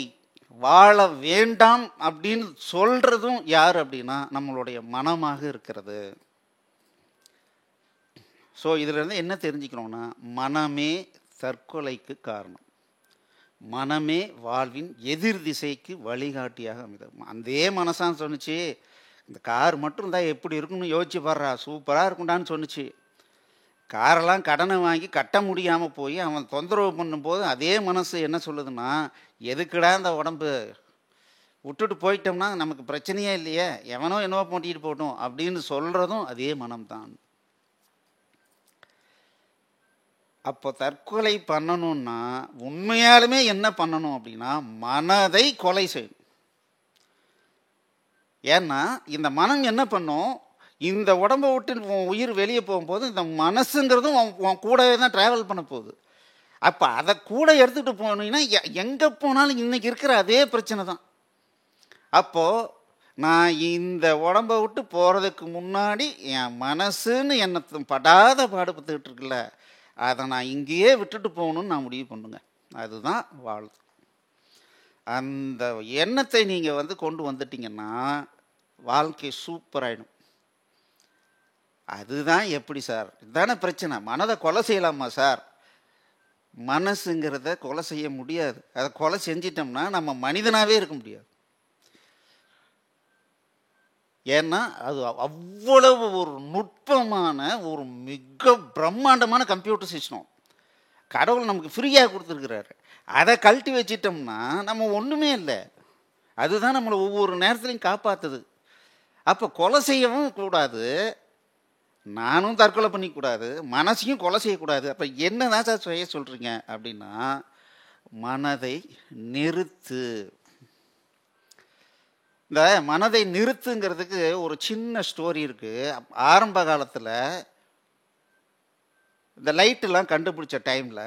வாழ வேண்டாம் அப்படின்னு சொல்கிறதும் யார் அப்படின்னா நம்மளுடைய மனமாக இருக்கிறது. ஸோ இதிலேருந்து என்ன தெரிஞ்சுக்கணும்னா மனமே தற்கொலைக்கு காரணம். மனமே வாழ்வின் எதிர் திசைக்கு வழிகாட்டியாக அமைது. அதே மனசான்னு சொன்னிச்சு, இந்த கார் மட்டும் இருந்தால் எப்படி இருக்குன்னு யோசிச்சு பாடுறா, சூப்பராக இருக்குண்டான்னு சொன்னிச்சு. காரெல்லாம் கடனை வாங்கி கட்ட முடியாமல் போய் அவன் தொந்தரவு பண்ணும்போது அதே மனசு என்ன சொல்லுதுன்னா, எதுக்குடா இந்த உடம்பு, விட்டுட்டு போயிட்டோம்னா நமக்கு பிரச்சனையே இல்லையே, எவனோ என்னவோ போட்டிட்டு போட்டோம் அப்படின்னு சொல்கிறதும் அதே மனம்தான். அப்போ தற்கொலை பண்ணணும்னா உண்மையாலுமே என்ன பண்ணணும் அப்படின்னா மனதை கொலை செய்யணும். ஏன்னா இந்த மனம் என்ன பண்ணும், இந்த உடம்பை விட்டு உயிர் வெளியே போகும்போது இந்த மனசுங்கிறதும் உன் கூடவே தான் ட்ராவல் பண்ண போகுது. அப்போ அதை கூட எடுத்துகிட்டு போனீங்கன்னா எங்கே போனாலும் இன்றைக்கி இருக்கிற அதே பிரச்சனை தான். அப்போது நான் இந்த உடம்பை விட்டு போகிறதுக்கு முன்னாடி என் மனசுன்னு என்னை படாத பாடுபட்டுக்கிட்டு இருக்குல்ல, அதை நான் இங்கேயே விட்டுட்டு போகணுன்னு நான் முடிவு பண்ணுங்க. அதுதான் வாழ்வு. அந்த எண்ணத்தை நீங்கள் கொண்டு வந்துட்டீங்கன்னா வாழ்க்கை சூப்பராகிடும். அதுதான் எப்படி சார்? இதுதானே பிரச்சனை. மனதை கொலை செய்யலாமா சார்? மனசுங்கிறத கொலை செய்ய முடியாது. அதை கொலை செஞ்சிட்டோம்னா நம்ம மனிதனாகவே இருக்க முடியாது. ஏன்னா அது அவ்வளவு ஒரு நுட்பமான ஒரு மிக பிரம்மாண்டமான கம்ப்யூட்டர் சிஸ்டம் கடவுள் நமக்கு ஃப்ரீயாக கொடுத்துருக்கிறாரு. அதை கழட்டி வச்சிட்டோம்னா நம்ம ஒன்றுமே இல்லை. அதுதான் நம்மளை ஒவ்வொரு நேரத்துலையும் காப்பாற்றுது. அப்போ கொலை செய்யவும் கூடாது, நானும் தற்கொலை பண்ணிக்கூடாது, மனசையும் கொலை செய்யக்கூடாது. அப்போ என்ன தான் சார் செய்ய சொல்கிறீங்க அப்படின்னா மனதை நிறுத்து. இந்த மனதை நிறுத்துங்கிறதுக்கு ஒரு சின்ன ஸ்டோரி இருக்குது. ஆரம்ப காலத்தில் இந்த லைட்டெல்லாம் கண்டுபிடிச்ச டைமில்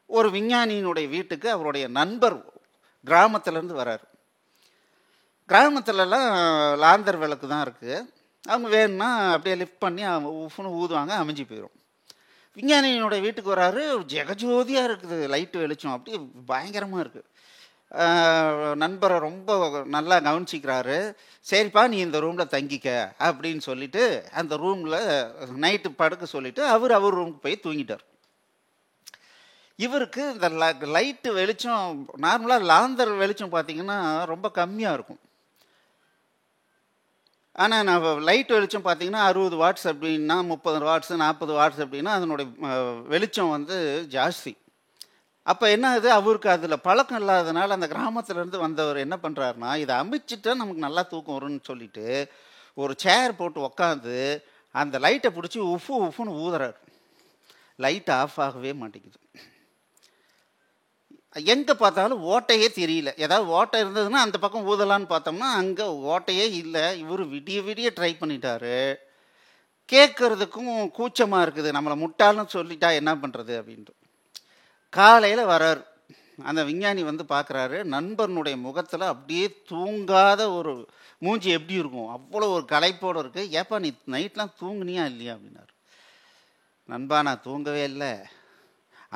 ஒரு விஞ்ஞானியினுடைய வீட்டுக்கு அவருடைய நண்பர் கிராமத்துலேருந்து வராரு. கிராமத்துலலாம் லாந்தர் விளக்கு தான் இருக்குது. அவங்க வேணும்னா அப்படியே லிஃப்ட் பண்ணி உஃப்னு ஊதுவாங்க, அமைஞ்சு போயிடும். விஞ்ஞானியினுடைய வீட்டுக்கு வராரு, ஜெகஜோதியாக இருக்குது, லைட்டு வெளிச்சம் அப்படியே பயங்கரமாக இருக்குது. நண்பரை ரொம்ப நல்லா கவனிச்சிக்கிறாரு. சரிப்பா நீ இந்த ரூமில் தங்கிக்க அப்படின்னு சொல்லிட்டு அந்த ரூமில் நைட்டு படுக்க சொல்லிவிட்டு அவர் ரூமுக்கு போய் தூங்கிட்டார். இவருக்கு இந்த லைட்டு வெளிச்சம் நார்மலாக லாந்தர் வெளிச்சம் பார்த்திங்கன்னா ரொம்ப கம்மியாக இருக்கும். ஆனால் நான் லைட் வெளிச்சம் பார்த்திங்கன்னா 60 வாட்ஸ் அப்படின்னா 30 வாட்ஸு 40 வாட்ஸ் அப்படின்னா அதனுடைய வெளிச்சம் ஜாஸ்தி. அப்போ என்ன ஆகுது, அவருக்கு அதில் பழக்கம் இல்லாததுனால அந்த கிராமத்துலேருந்து வந்தவர் என்ன பண்ணுறாருனா, இதை அமைச்சிட்டா நமக்கு நல்லா தூக்கம் வரும்னு சொல்லிட்டு ஒரு சேர் போட்டு உக்காந்து அந்த லைட்டை பிடிச்சி உஃப்னு ஊதுறாரு. லைட் ஆஃப் ஆகவே மாட்டேங்குது. எங்கே பார்த்தாலும் ஓட்டையே தெரியல. ஏதாவது ஓட்டை இருந்ததுன்னா அந்த பக்கம் ஊதலான்னு பார்த்தோம்னா அங்கே ஓட்டையே இல்லை. இவர் விடிய விடிய ட்ரை பண்ணிட்டாரு. கேட்கறதுக்கும் கூச்சமாக இருக்குது, நம்மளை முட்டாள்னு சொல்லிட்டா என்ன பண்ணுறது அப்படின்ட்டு. காலையில் வராரு, அந்த விஞ்ஞானி வந்து பார்க்குறாரு, நண்பனுடைய முகத்தில் அப்படியே தூங்காத ஒரு மூஞ்சி எப்படி இருக்கும், அவ்வளோ ஒரு களைப்போடு இருக்குது. ஏப்பா நீ நைட்லாம் தூங்குனியா இல்லையா அப்படின்னாரு. நண்பா நான் தூங்கவே இல்லை,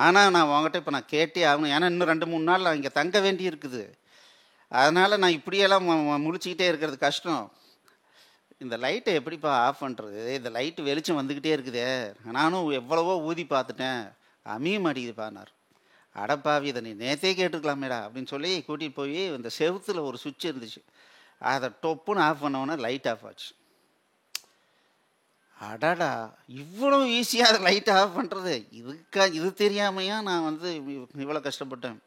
ஆனால் நான் உங்ககிட்ட இப்போ நான் கேட்டே ஆகணும், ஏன்னா இன்னும் 2-3 நாள் நான் இங்கே தங்க வேண்டி இருக்குது. அதனால் நான் இப்படியெல்லாம் முழிச்சிக்கிட்டே இருக்கிறது கஷ்டம். இந்த லைட்டை எப்படிப்பா ஆஃப் பண்ணுறது, இந்த லைட்டு வெளிச்சம் வந்துக்கிட்டே இருக்குதே, நானும் எவ்வளவோ ஊதி பார்த்துட்டேன், அமைய மாட்டேங்குதுப்பானார். அடப்பாவி இதை நீ நேற்றே கேட்டுருக்கலாமேடா அப்படின்னு சொல்லி கூட்டிகிட்டு போய் இந்த செவுத்தில் ஒரு சுவிட்ச் இருந்துச்சு, அதை டொப்புன்னு ஆஃப் பண்ணோன்னே லைட் ஆஃப் ஆச்சு. அடாடா இவ்வளோ ஈஸியாக அதை லைட்டை ஆஃப் பண்ணுறது, இது தெரியாமையா நான் வந்து இவ்வளோ கஷ்டப்பட்டேன்.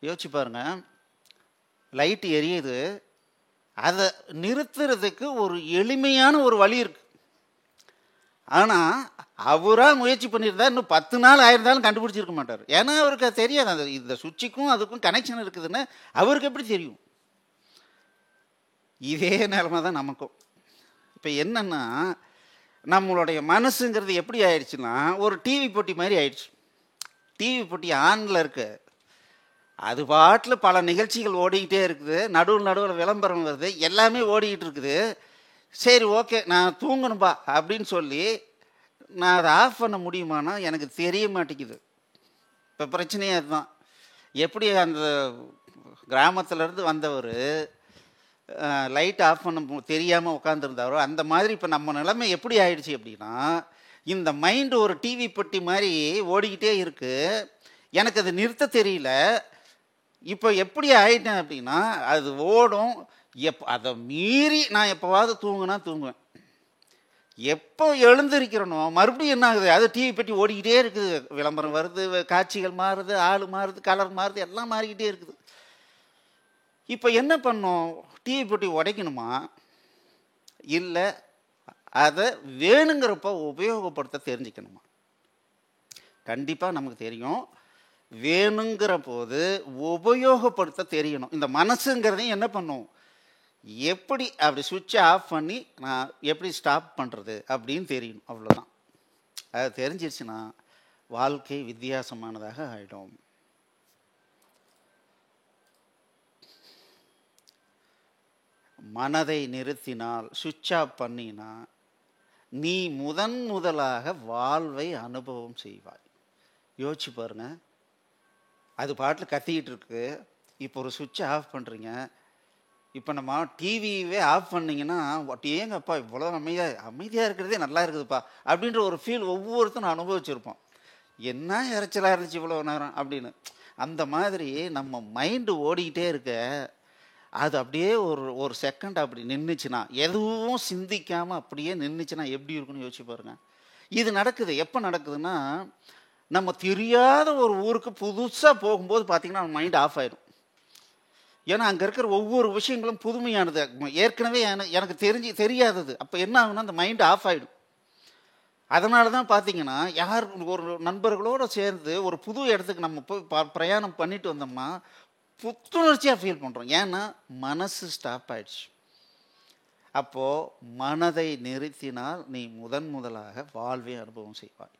யோசிச்சு பாருங்க, லைட்டு எரியுது, அதை நிறுத்துறதுக்கு ஒரு எளிமையான ஒரு வழி இருக்கு. ஆனால் அவராக முயற்சி பண்ணியிருந்தா இன்னும் 10 நாள் ஆயிருந்தாலும் கண்டுபிடிச்சிருக்க மாட்டார். ஏன்னா அவருக்கு அது தெரியாது, அந்த இந்த சுவிட்சுக்கும் அதுக்கும் கனெக்ஷன் இருக்குதுன்னு அவருக்கு எப்படி தெரியும். இதே நிலைமை தான் நமக்கும். இப்போ என்னன்னா, நம்மளுடைய மனசுங்கிறது எப்படி ஆயிடுச்சுன்னா ஒரு டிவி போட்டி மாதிரி ஆயிடுச்சு. டிவி போட்டி ஆனில் இருக்கு, அது பாட்டில் பல நிகழ்ச்சிகள் ஓடிக்கிட்டே இருக்குது, நடுவில் விளம்பரம் வருது, எல்லாமே ஓடிக்கிட்டு இருக்குது. சரி ஓகே நான் தூங்கணும்பா அப்படின்னு சொல்லி நான் அதை ஆஃப் பண்ண முடியுமானா எனக்கு தெரிய மாட்டேங்குது. இப்போ பிரச்சனையே அதுதான். எப்படி அந்த கிராமத்திலேருந்து வந்தவர் லைட் ஆஃப் பண்ண தெரியாமல் உட்காந்துருந்தாரோ அந்த மாதிரி இப்போ நம்ம நிலைமை எப்படி ஆயிடுச்சு அப்படின்னா, இந்த மைண்டு ஒரு டிவி பெட்டி மாதிரி ஓடிக்கிட்டே இருக்குது, எனக்கு அது நிறுத்த தெரியல. இப்போ எப்படி ஆயிட்டேன் அப்படின்னா, அது ஓடும், அதை மீறி நான் எப்போவாவது தூங்குனா தூங்குவேன். எப்போ எழுந்திருக்கிறனோ மறுபடியும் என்ன ஆகுது, அது டிவி பெட்டி ஓடிக்கிட்டே இருக்குது, விளம்பரம் வருது, காட்சிகள் மாறுது, ஆள் மாறுது, கலர் மாறுது, எல்லாம் மாறிக்கிட்டே இருக்குது. இப்போ என்ன பண்ணோம், டிவி பெட்டி உடைக்கணுமா இல்லை அதை வேணுங்கிறப்ப உபயோகப்படுத்த தெரிஞ்சுக்கணுமா? கண்டிப்பாக நமக்கு தெரியும், வேணுங்கிற போது உபயோகப்படுத்த தெரியணும். இந்த மனசுங்கிறதையும் என்ன பண்ணும், எப்படி அப்படி சுவிட்சை ஆஃப் பண்ணி நான் எப்படி ஸ்டாப் பண்ணுறது அப்படின்னு தெரியணும், அவ்வளோதான். அது தெரிஞ்சிருச்சுன்னா வாழ்க்கை வித்தியாசமானதாக ஆகிடும். மனதை நிறுத்தினால், சுவிட்ச் ஆஃப் பண்ணினா நீ முதலாக வாழ்வை அனுபவம் செய்வாய். யோசிச்சு பாருங்க, அது பாட்டில் கத்திக்கிட்டு இருக்கு, இப்போ ஒரு சுவிட்சை ஆஃப் பண்ணுறீங்க. இப்போ நம்ம டிவியவே ஆஃப் பண்ணிங்கன்னா ஏங்கப்பா இவ்வளோ அமைதியாக இருக்கிறதே நல்லா இருக்குதுப்பா அப்படின்ற ஒரு ஃபீல் ஒவ்வொருத்தரும் அனுபவிச்சிருப்போம். என்ன இறைச்சலாக இருந்துச்சு இவ்வளோ நேரம் அப்படின்னு. அந்த மாதிரி நம்ம மைண்டு ஓடிக்கிட்டே இருக்க, அது அப்படியே ஒரு செகண்ட் அப்படி நின்றுச்சுன்னா, எதுவும் சிந்திக்காமல் அப்படியே நின்றுச்சுன்னா எப்படி இருக்குன்னு யோசிச்சு பாருங்க. இது நடக்குது எப்போ நடக்குதுன்னா, நம்ம தெரியாத ஒரு ஊருக்கு புதுசாக போகும்போது பார்த்திங்கன்னா நம்ம மைண்ட் ஆஃப் ஆயிடும். ஏன்னா அங்கே இருக்கிற ஒவ்வொரு விஷயங்களும் புதுமையானது, ஏற்கனவே எனக்கு தெரியாதது. அப்போ என்ன ஆகுனா அந்த மைண்டு ஆஃப் ஆகிடும். அதனால தான் பார்த்தீங்கன்னா, யார் ஒரு நண்பர்களோடு சேர்ந்து ஒரு புது இடத்துக்கு நம்ம போய் பிரயாணம் பண்ணிட்டு வந்தோம்னா புத்துணர்ச்சியாக ஃபீல் பண்ணுறோம். ஏன்னா மனசு ஸ்டாப் ஆயிடுச்சு. அப்போது மனதை நிறுத்தினால் நீ முதலாக வாழ்வை அனுபவம் செய்வாய்.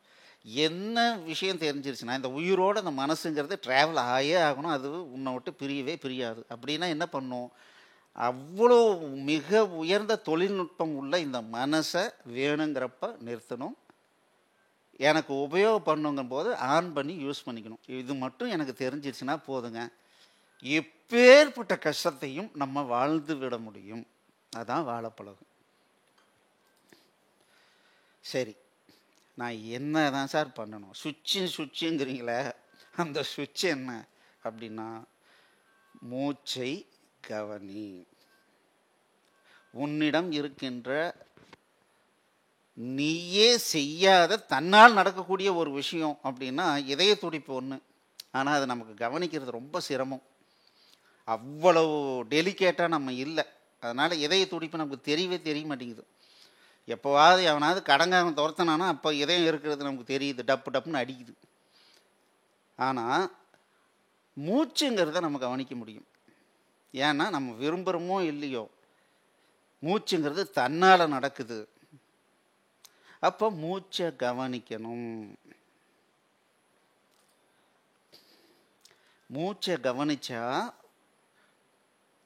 என்ன விஷயம் தெரிஞ்சிருச்சுன்னா, இந்த உயிரோட அந்த மனசுங்கிறது ட்ராவல் ஆகவே ஆகணும், அது உன்னை விட்டு பிரியவே பிரியாது. அப்படின்னா என்ன பண்ணும், அவ்வளோ மிக உயர்ந்த தொழில்நுட்பம் உள்ள இந்த மனசை வேணுங்கிறப்ப நிறுத்தணும், எனக்கு உபயோகப்படணுங்கும் போது ஆன் பண்ணி யூஸ் பண்ணிக்கணும். இது மட்டும் எனக்கு தெரிஞ்சிருச்சுன்னா போதுங்க, எப்பேற்பட்ட கஷ்டத்தையும் நம்ம வாழ்ந்து விட முடியும். அதான் வாழப்பழகும். சரி, நான் என்ன தான் சார் பண்ணணும், சுவிட்சுங்கிறீங்களே, அந்த சுவிட்சு என்ன அப்படின்னா, மூச்சை கவனி. உன்னிடம் இருக்கின்ற நீயே செய்யாத தன்னால் நடக்கக்கூடிய ஒரு விஷயம் அப்படின்னா இதய துடிப்பு ஒன்று. ஆனால் அது நமக்கு கவனிக்கிறது ரொம்ப சிரமம், அவ்வளவு டெலிகேட்டாக நம்ம இல்லை. அதனால் இதய துடிப்பு நமக்கு தெரிய மாட்டேங்குது. எப்போவாவது எவனாவது கடங்காரன் துரத்தினானா அப்போ இதயம் இருக்கிறது நமக்கு தெரியுது, டப்புன்னு அடிக்குது. ஆனால் மூச்சுங்கிறத நம்ம கவனிக்க முடியும். ஏன்னா நம்ம விரும்புகிறோமோ இல்லையோ, மூச்சுங்கிறது தன்னால் நடக்குது. அப்போ மூச்சை கவனிக்கணும். மூச்சை கவனிச்சா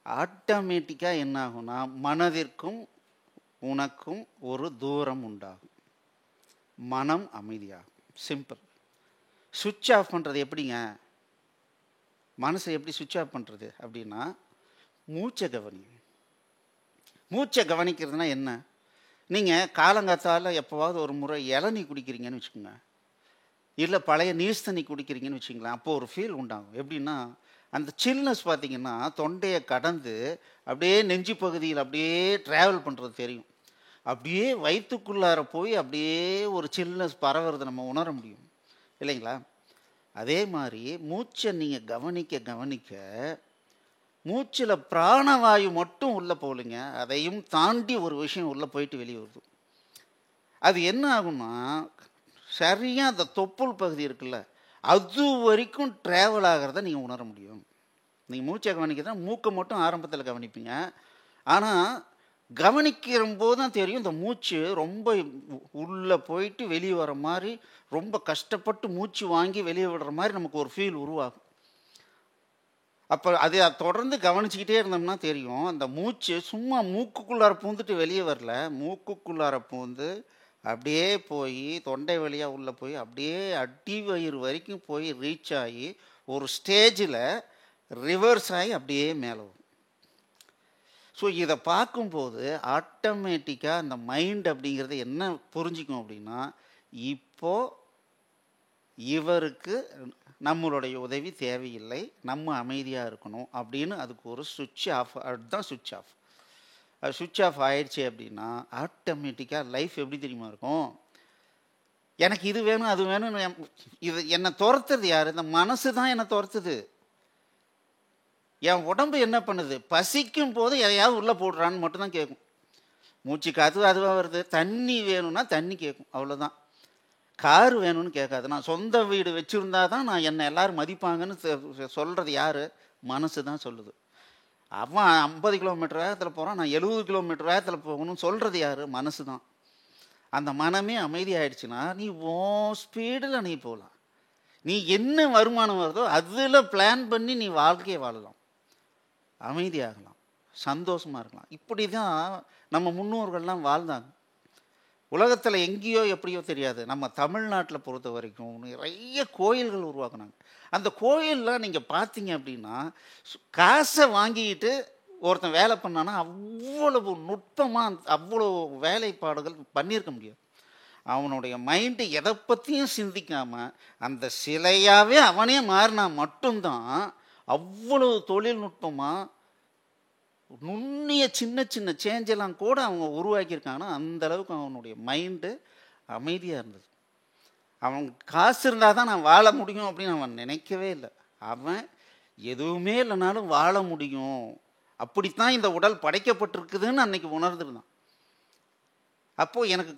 ஆட்டோமேட்டிக்காக என்ன ஆகும்னா, மனதிற்கும் உனக்கும் ஒரு தூரம் உண்டாகும், மனம் அமைதியாகும். சிம்பிள். சுவிட்ச் ஆஃப் பண்ணுறது எப்படிங்க? மனசை எப்படி சுவிட்ச் ஆஃப் பண்ணுறது அப்படின்னா, மூச்சை கவனி. மூச்சை கவனிக்கிறதுனா என்ன? நீங்கள் காலங்காத்தால் எப்போவாவது ஒரு முறை இளநீ குடிக்கிறீங்கன்னு வச்சுக்கோங்க, இல்லை பழைய நீர் தண்ணி குடிக்கிறீங்கன்னு வச்சுங்களேன், அப்போது ஒரு ஃபீல் உண்டாகும். எப்படின்னா, அந்த சில்னஸ் பார்த்திங்கன்னா தொண்டையை கடந்து அப்படியே நெஞ்சு பகுதியில் அப்படியே ட்ராவல் பண்ணுறது தெரியும். அப்படியே வயிற்றுக்குள்ளார போய் அப்படியே ஒரு சில்னஸ் பரவுறது நம்ம உணர முடியும், இல்லைங்களா? அதே மாதிரி மூச்சை நீங்கள் கவனிக்க கவனிக்க மூச்சில் பிராணவாயு மட்டும் உள்ளே போகலைங்க, அதையும் தாண்டி ஒரு விஷயம் உள்ளே போயிட்டு வெளியே வருது. அது என்ன ஆகும்னா, சரியாக அந்த தொப்புள் பகுதி இருக்குல்ல, அது வரைக்கும் ட்ராவல் ஆகிறத நீங்கள் உணர முடியும். நீங்கள் மூச்சை கவனிக்கிறதா மூக்கை மட்டும் ஆரம்பத்தில் கவனிப்பீங்க. ஆனால் கவனிக்கிற போது தான் தெரியும், இந்த மூச்சு ரொம்ப உள்ளே போயிட்டு வெளியே வர மாதிரி, ரொம்ப கஷ்டப்பட்டு மூச்சு வாங்கி வெளியே விடுற மாதிரி நமக்கு ஒரு ஃபீல் உருவாகும். அப்போ அதை தொடர்ந்து கவனிச்சுக்கிட்டே இருந்தோம்னா தெரியும், அந்த மூச்சு சும்மா மூக்குக்குள்ளார பூந்துட்டு வெளியே வரல, மூக்குக்குள்ளார பூந்து அப்படியே போய் தொண்டை வழியாக உள்ளே போய் அப்படியே அடி வயிறு வரைக்கும் போய் ரீச் ஆகி ஒரு ஸ்டேஜில் ரிவர்ஸ் ஆகி அப்படியே மேலே வரும். ஸோ இதை பார்க்கும்போது ஆட்டோமேட்டிக்காக அந்த மைண்ட் அப்படிங்கிறது என்ன புரிஞ்சிக்கும் அப்படின்னா, இப்போது இவருக்கு நம்மளுடைய உதவி தேவையில்லை, நம்ம அமைதியாக இருக்கணும் அப்படின்னு அதுக்கு ஒரு சுவிட்ச் ஆஃப். அதுதான் சுவிட்ச் ஆஃப். அது சுவிட்ச் ஆஃப் ஆயிடுச்சு அப்படின்னா ஆட்டோமேட்டிக்காக லைஃப் எப்படி தெரியுமா இருக்கும்? எனக்கு இது வேணும் அது வேணும், இது என்னை துரத்துறது யார்? இந்த மனசு தான் என்னை துரத்துது. என் உடம்பு என்ன பண்ணுது? பசிக்கும் போது எதையாவது உள்ளே போடுறான்னு மட்டும்தான் கேட்கும். மூச்சு காற்று அதுவாக வருது. தண்ணி வேணும்னா தண்ணி கேட்கும், அவ்வளோதான். கார் வேணும்னு கேட்காது. நான் சொந்த வீடு வச்சுருந்தா தான் நான் என்னை எல்லோரும் மதிப்பாங்கன்னு சொல்கிறது யார்? மனசு தான் சொல்லுது. அவன் 50 கிலோமீட்டர் வேகத்தில் போகிறான், நான் 70 கிலோமீட்டர் வேகத்தில் போகணும்னு சொல்கிறது யார்? மனசு தான். அந்த மனமே அமைதி ஆயிடுச்சுன்னா நீ ஓ ஸ்பீடில் நீ போகலாம். நீ என்ன வருமானம் வருதோ அதில் பிளான் பண்ணி நீ வாழ்க்கையை வாழலாம், அமைதியாகலாம், சந்தோஷமாக இருக்கலாம். இப்படி தான் நம்ம முன்னோர்கள்லாம் வாழ்ந்தாங்க. உலகத்தில் எங்கேயோ எப்படியோ தெரியாது, நம்ம தமிழ்நாட்டில் பொறுத்த வரைக்கும் நிறைய கோயில்கள் உருவாக்குனாங்க. அந்த கோயிலெலாம் நீங்கள் பார்த்தீங்க அப்படின்னா, காசை வாங்கிட்டு ஒருத்தன் வேலை பண்ணான்னா அவ்வளவு நுட்பமாக அவ்வளோ வேலைப்பாடுகள் பண்ணியிருக்க முடியாது. அவனுடைய மைண்டு எதை பற்றியும் சிந்திக்காமல் அந்த சிலையாகவே அவனே மாறினா மட்டும்தான் அவ்வளவு தொழில்நுட்பமாக நுண்ணிய சின்ன சின்ன சேஞ்செல்லாம் கூட அவங்க உருவாக்கியிருக்காங்கன்னா அந்த அளவுக்கு அவனுடைய மைண்டு அமைதியாக இருந்தது. அவன் காசு இருந்தால் தான் நான் வாழ முடியும் அப்படின்னு அவன் நினைக்கவே இல்லை. அவன் எதுவுமே இல்லைனாலும் வாழ முடியும், அப்படித்தான் இந்த உடல் படைக்கப்பட்டிருக்குதுன்னு அன்னைக்கு உணர்ந்துருந்தான். அப்போது எனக்கு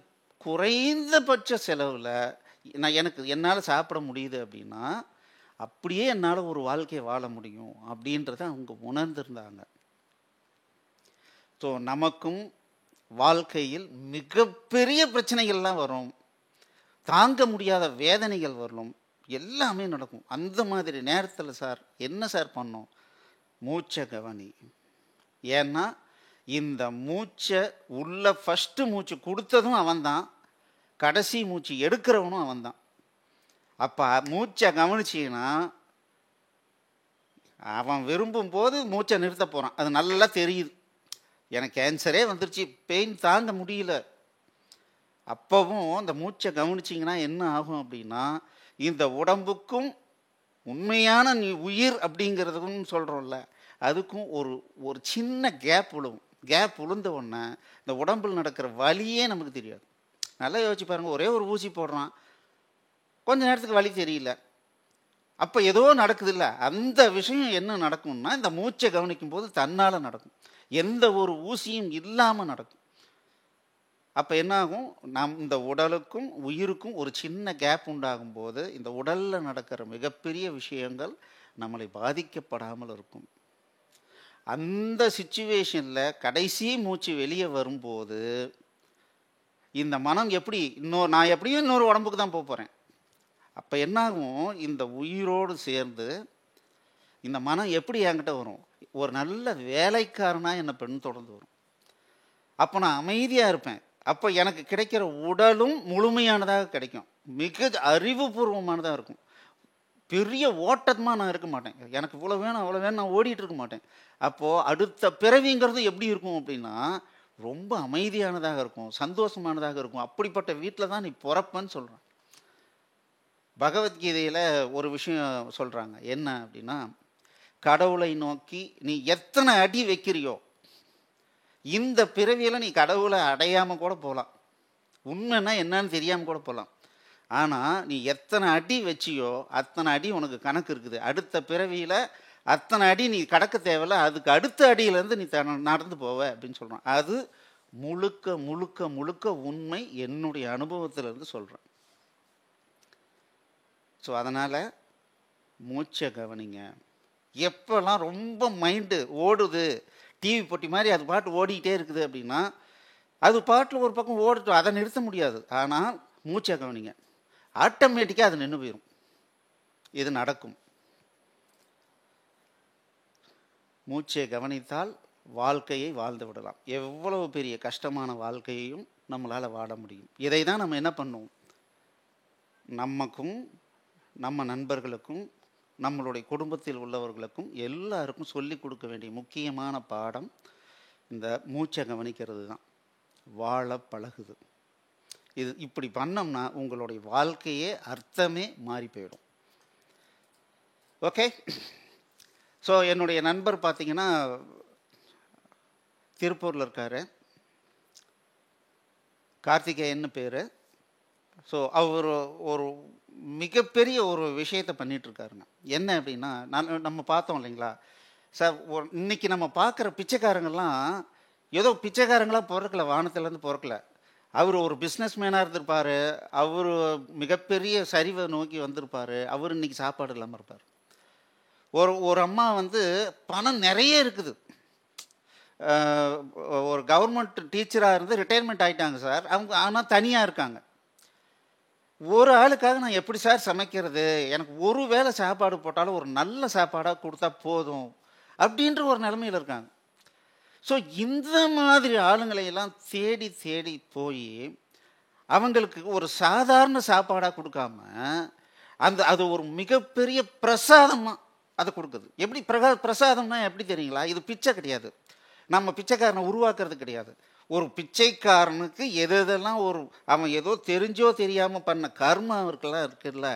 குறைந்தபட்ச செலவில் என்னால் சாப்பிட முடியுது அப்படின்னா அப்படியே என்னால் ஒரு வாழ்க்கையை வாழ முடியும் அப்படின்றத அவங்க உணர்ந்திருந்தாங்க. ஸோ நமக்கும் வாழ்க்கையில் மிகப்பெரிய பிரச்சனைகள்லாம் வரும், தாங்க முடியாத வேதனைகள் வரும், எல்லாமே நடக்கும். அந்த மாதிரி நேரத்தில் சார் என்ன சார் பண்ணோம்? மூச்சை கவனி. ஏன்னா இந்த மூச்சை உள்ள ஃபஸ்ட்டு மூச்சு கொடுத்ததும் அவன்தான், கடைசி மூச்சு எடுக்கிறவனும் அவன்தான். அப்போ மூச்சை கவனிச்சின்னா அவன் விரும்பும் போது மூச்சை நிறுத்த போகிறான், அது நல்லா தெரியுது. எனக்கு கேன்சரே வந்துருச்சு, பெயின் தாங்க முடியல, அப்போவும் அந்த மூச்சை கவனிச்சிங்கன்னா என்ன ஆகும் அப்படின்னா, இந்த உடம்புக்கும் உண்மையான நீ உயிர் அப்படிங்கிறதுக்கும் சொல்கிறோம்ல, அதுக்கும் ஒரு சின்ன கேப் விழுவும். கேப் விழுந்த உடனே இந்த உடம்பில் நடக்கிற வலியே நமக்கு தெரியாது. நல்லா யோசிச்சு பாருங்கள், ஒரே ஒரு ஊசி போடுறான், கொஞ்ச நேரத்துக்கு வலி தெரியல, அப்போ ஏதோ நடக்குது இல்லை? அந்த விஷயம் என்ன நடக்கும்னா இந்த மூச்சை கவனிக்கும் போது தன்னால் நடக்கும், எந்த ஒரு ஊசியும் இல்லாமல் நடக்கும். அப்போ என்ன ஆகும்? இந்த உடலுக்கும் உயிருக்கும் ஒரு சின்ன கேப் உண்டாகும் போது இந்த உடலில் நடக்கிற மிகப்பெரிய விஷயங்கள் நம்மளை பாதிக்கப்படாமல் இருக்கும். அந்த சிச்சுவேஷனில் கடைசி மூச்சு வெளியே வரும்போது இந்த மனம் எப்படி நான் எப்படியும் இன்னொரு உடம்புக்கு தான் போகிறேன். அப்போ என்னாகும், இந்த உயிரோடு சேர்ந்து இந்த மனம் எப்படி என்கிட்ட வரும், ஒரு நல்ல வேலைக்காரனாக என்னை தொடர்ந்து வரும். அப்போ நான் அமைதியாக இருப்பேன். அப்போ எனக்கு கிடைக்கிற உடலும் முழுமையானதாக கிடைக்கும், மிக அறிவுபூர்வமானதாக இருக்கும். பெரிய ஓட்டமாக நான் இருக்க மாட்டேன், எனக்கு இவ்வளோ வேணும் அவ்வளோ வேணும் நான் ஓடிட்டு இருக்க மாட்டேன். அப்போது அடுத்த பிறவிங்கிறது எப்படி இருக்கும் அப்படின்னா ரொம்ப அமைதியானதாக இருக்கும், சந்தோஷமானதாக இருக்கும். அப்படிப்பட்ட வீட்டில் தான் நீ பிறப்பன்னு சொல்கிறான். பகவத்கீதையில் ஒரு விஷயம் சொல்கிறாங்க, என்ன அப்படின்னா, கடவுளை நோக்கி நீ எத்தனை அடி வைக்கிறியோ இந்த பிறவியில் நீ கடவுளை அடையாமல் கூட போகலாம், உண்மைன்னா என்னன்னு தெரியாமல் கூட போகலாம். ஆனால் நீ எத்தனை அடி வச்சியோ அத்தனை அடி உனக்கு கணக்கு இருக்குது. அடுத்த பிறவியில் அத்தனை அடி நீ கடக்க தேவையில்ல, அதுக்கு அடுத்த அடியிலேருந்து நீ நடந்து போவ அப்படின்னு சொல்கிறான். அது முழுக்க முழுக்க முழுக்க உண்மை, என்னுடைய அனுபவத்திலிருந்து சொல்கிறேன். ஸோ அதனால் மூச்சை கவனிங்க. எப்போல்லாம் ரொம்ப மைண்டு ஓடுது, டிவி போட்டி மாதிரி அது பாட்டு ஓடிக்கிட்டே இருக்குது அப்படின்னா அது பாட்டில் ஒரு பக்கம் ஓடிட்டு அதை நிறுத்த முடியாது. ஆனால் மூச்சை கவனிங்க, ஆட்டோமேட்டிக்காக அது நின்று போயிடும். இது நடக்கும். மூச்சை கவனித்தால் வாழ்க்கையை வாழ்ந்து விடலாம். எவ்வளவு பெரிய கஷ்டமான வாழ்க்கையையும் நம்மளால் வாழ முடியும். இதை தான் நம்ம என்ன பண்ணுவோம், நமக்கும் நம்ம நண்பர்களுக்கும் நம்மளுடைய குடும்பத்தில் உள்ளவர்களுக்கும் எல்லாருக்கும் சொல்லி கொடுக்க வேண்டிய முக்கியமான பாடம் இந்த மூச்சை கவனிக்கிறது தான். வாழ பழகுது. இது இப்படி பண்ணோம்னா உங்களுடைய வாழ்க்கையே அர்த்தமே மாறி போயிடும். ஓகே. ஸோ என்னுடைய நண்பர் பார்த்தீங்கன்னா திருப்பூரில் இருக்கார், கார்த்திகேயன்னு பேர். ஸோ அவர் ஒரு மிகப்பெரிய ஒரு விஷயத்தை பண்ணிகிட்ருக்காருங்க. என்ன அப்படின்னா, நம்ம பார்த்தோம் இல்லைங்களா சார், இன்னைக்கு நம்ம பார்க்குற பிச்சைக்காரங்கள்லாம் ஏதோ பிச்சைக்காரங்களாக பிறக்கல, வானத்துலேருந்து பிறக்கல. அவர் ஒரு பிஸ்னஸ் மேனாக இருந்திருப்பார், அவர் மிகப்பெரிய சரிவை நோக்கி வந்திருப்பார், அவர் இன்றைக்கி சாப்பாடு இல்லாமல் இருப்பார். ஒரு அம்மா பணம் நிறைய இருக்குது, ஒரு கவர்மெண்ட் டீச்சராக இருந்து ரிட்டையர்மெண்ட் ஆகிட்டாங்க சார், அவங்க ஆனால் தனியாக இருக்காங்க. ஒரு ஆளுக்காக நான் எப்படி சார் சமைக்கிறது, எனக்கு ஒரு வேளை சாப்பாடு போட்டாலும் ஒரு நல்ல சாப்பாடாக கொடுத்தா போதும் அப்படின்ற ஒரு நிலைமையில் இருக்காங்க. ஸோ இந்த மாதிரி ஆளுங்களையெல்லாம் தேடி தேடி போய் அவங்களுக்கு ஒரு சாதாரண சாப்பாடாக கொடுக்காம அது ஒரு மிகப்பெரிய பிரசாதமாக அதை கொடுக்குது. எப்படி பிரசாதம்னா எப்படி தெரியுங்களா, இது பிச்சை கிடையாது, நம்ம பிச்சைக்காரனை உருவாக்குறது கிடையாது. ஒரு பிச்சைக்காரனுக்கு எதெல்லாம் அவன் ஏதோ தெரிஞ்சோ தெரியாமல் பண்ண கர்மா இருக்குல்ல,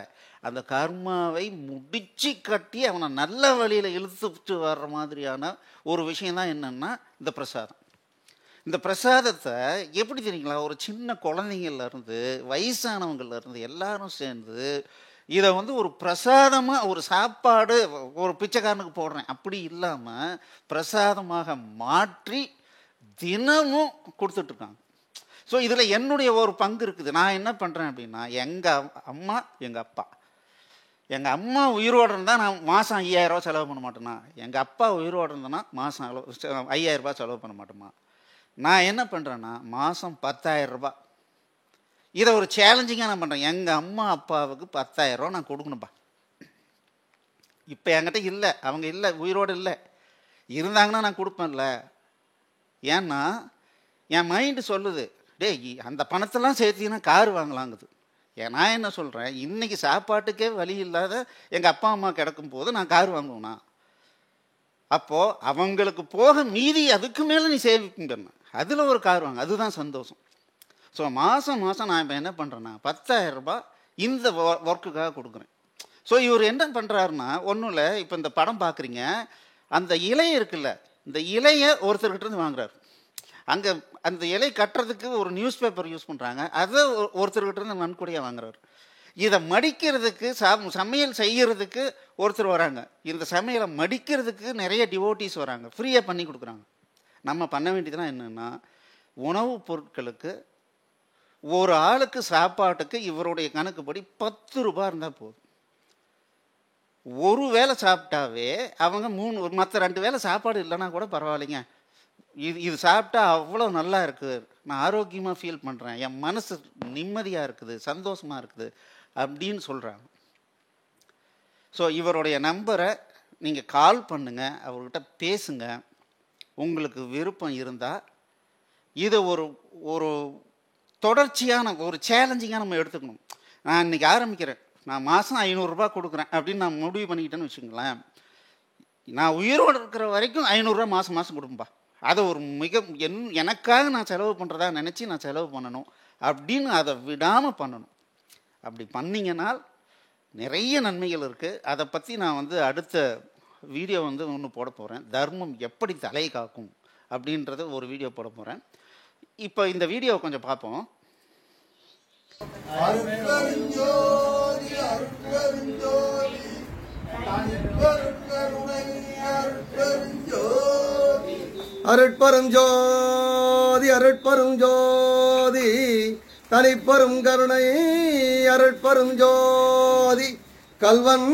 அந்த கர்மாவை முடிச்சு கட்டி அவனை நல்ல வழியில் இழுத்துட்டு வர்ற மாதிரியான ஒரு விஷயந்தான் என்னன்னா இந்த பிரசாதம். இந்த பிரசாதத்தை எப்படி தெரியுங்களா, ஒரு சின்ன குழந்தைங்கள்லேருந்து வயசானவங்கள்லேருந்து எல்லாரும் சேர்ந்து இதை ஒரு பிரசாதமாக, ஒரு சாப்பாடு ஒரு பிச்சைக்காரனுக்கு போடுறேன் அப்படி இல்லாமல் பிரசாதமாக மாற்றி தினமும் கொடுத்துட்ருக்காங்க. ஸோ இதில் என்னுடைய ஒரு பங்கு இருக்குது. நான் என்ன பண்ணுறேன் அப்படின்னா, எங்கள் அம்மா எங்கள் அம்மா உயிரோடு இருந்தால் நான் மாதம் 5000 ரூபா செலவு பண்ண மாட்டேன்னா, எங்கள் அப்பா உயிரோடு இருந்தேன்னா மாதம் 5000 ரூபா செலவு பண்ண மாட்டோமா. நான் என்ன பண்ணுறேன்னா மாதம் 10,000 ரூபா, இதை ஒரு சேலஞ்சிங்காக நான் பண்ணுறேன். எங்கள் அம்மா அப்பாவுக்கு 10,000 ரூபா நான் கொடுக்கணும்ப்பா. இப்போ என்கிட்ட இல்லை, அவங்க இல்லை, உயிரோடு இல்லை, இருந்தாங்கன்னா நான் கொடுப்பேன்ல. ஏன்னா என் மைண்டு சொல்லுது, டேய் அந்த பணத்தெல்லாம் சேர்த்திங்கன்னா கார் வாங்கலாங்குது. நான் என்ன சொல்கிறேன், இன்றைக்கி சாப்பாட்டுக்கே வழி இல்லாத எங்கள் அப்பா அம்மா கிடக்கும் போது நான் கார் வாங்குவேனா? அப்போது அவங்களுக்கு போக மீதி அதுக்கு மேலே நீ சேவிக்குங்கன்னு அதில் ஒரு கார் வாங்க, அதுதான் சந்தோஷம். ஸோ மாதம் நான் இப்போ என்ன பண்ணுறேன்னா 10,000 ரூபா இந்த ஒர்க்குக்காக கொடுக்குறேன். ஸோ இவர் என்ன பண்ணுறாருன்னா, ஒன்றும் இல்லை, இப்போ இந்த படம் பார்க்குறீங்க, அந்த இலையை இருக்குல்ல, இந்த இலையை ஒருத்தர்கிட்ட இருந்து வாங்குறாரு. அங்கே அந்த இலை கட்டுறதுக்கு ஒரு நியூஸ் பேப்பர் யூஸ் பண்ணுறாங்க, அதை ஒருத்தர்கிட்ட இருந்து நன்கொடையாக வாங்குறாரு. இதை மடிக்கிறதுக்கு சமையல் செய்கிறதுக்கு ஒருத்தர் வராங்க, இந்த சமையலை மடிக்கிறதுக்கு நிறைய டிவோட்டிஸ் வராங்க, ஃப்ரீயாக பண்ணி கொடுக்குறாங்க. நம்ம பண்ண வேண்டியதுலாம் என்னென்னா, உணவுப் பொருட்களுக்கு ஒரு ஆளுக்கு சாப்பாட்டுக்கு இவருடைய கணக்குப்படி 10 ரூபா இருந்தால் போதும். ஒரு வேளை சாப்பிட்டாவே அவங்க மற்ற 2 வேளை சாப்பாடு இல்லைன்னா கூட பரவாயில்லைங்க, இது சாப்பிட்டா அவ்வளோ நல்லா இருக்குது, நான் ஆரோக்கியமாக ஃபீல் பண்ணுறேன், என் மனசு நிம்மதியாக இருக்குது, சந்தோஷமாக இருக்குது அப்படின்னு சொல்கிறாங்க. ஸோ இவருடைய நம்பரை நீங்கள் கால் பண்ணுங்கள், அவர்கிட்ட பேசுங்க. உங்களுக்கு விருப்பம் இருந்தால் இதை ஒரு ஒரு தொடர்ச்சியான ஒரு சேலஞ்சிங்காக நம்ம எடுத்துக்கணும். நான் இன்றைக்கி ஆரம்பிக்கிறேன், நான் மாதம் 500 ரூபா கொடுக்குறேன் அப்படின்னு நான் முடிவு பண்ணிக்கிட்டேன்னு வச்சுங்களேன், நான் உயிரோடு இருக்கிற வரைக்கும் 500 ரூபா மாதம் மாதம் கொடுப்பா. அதை ஒரு எனக்காக நான் செலவு பண்ணுறதா நினச்சி நான் செலவு பண்ணணும் அப்படின்னு அதை விடாமல் பண்ணணும். அப்படி பண்ணிங்கனால் நிறைய நன்மைகள் இருக்குது. அதை பற்றி நான் அடுத்த வீடியோ ஒன்று போட போகிறேன். தர்மம் எப்படி தலை காக்கும் அப்படின்றத ஒரு வீடியோ போட போகிறேன். இப்போ இந்த வீடியோவை கொஞ்சம் பார்ப்போம். அருட்பெருஞ்சோதி அருட்பெருஞ்சோதி தனிப்பெரும் கருணை அருட்பெருஞ்சோதி கல்வன்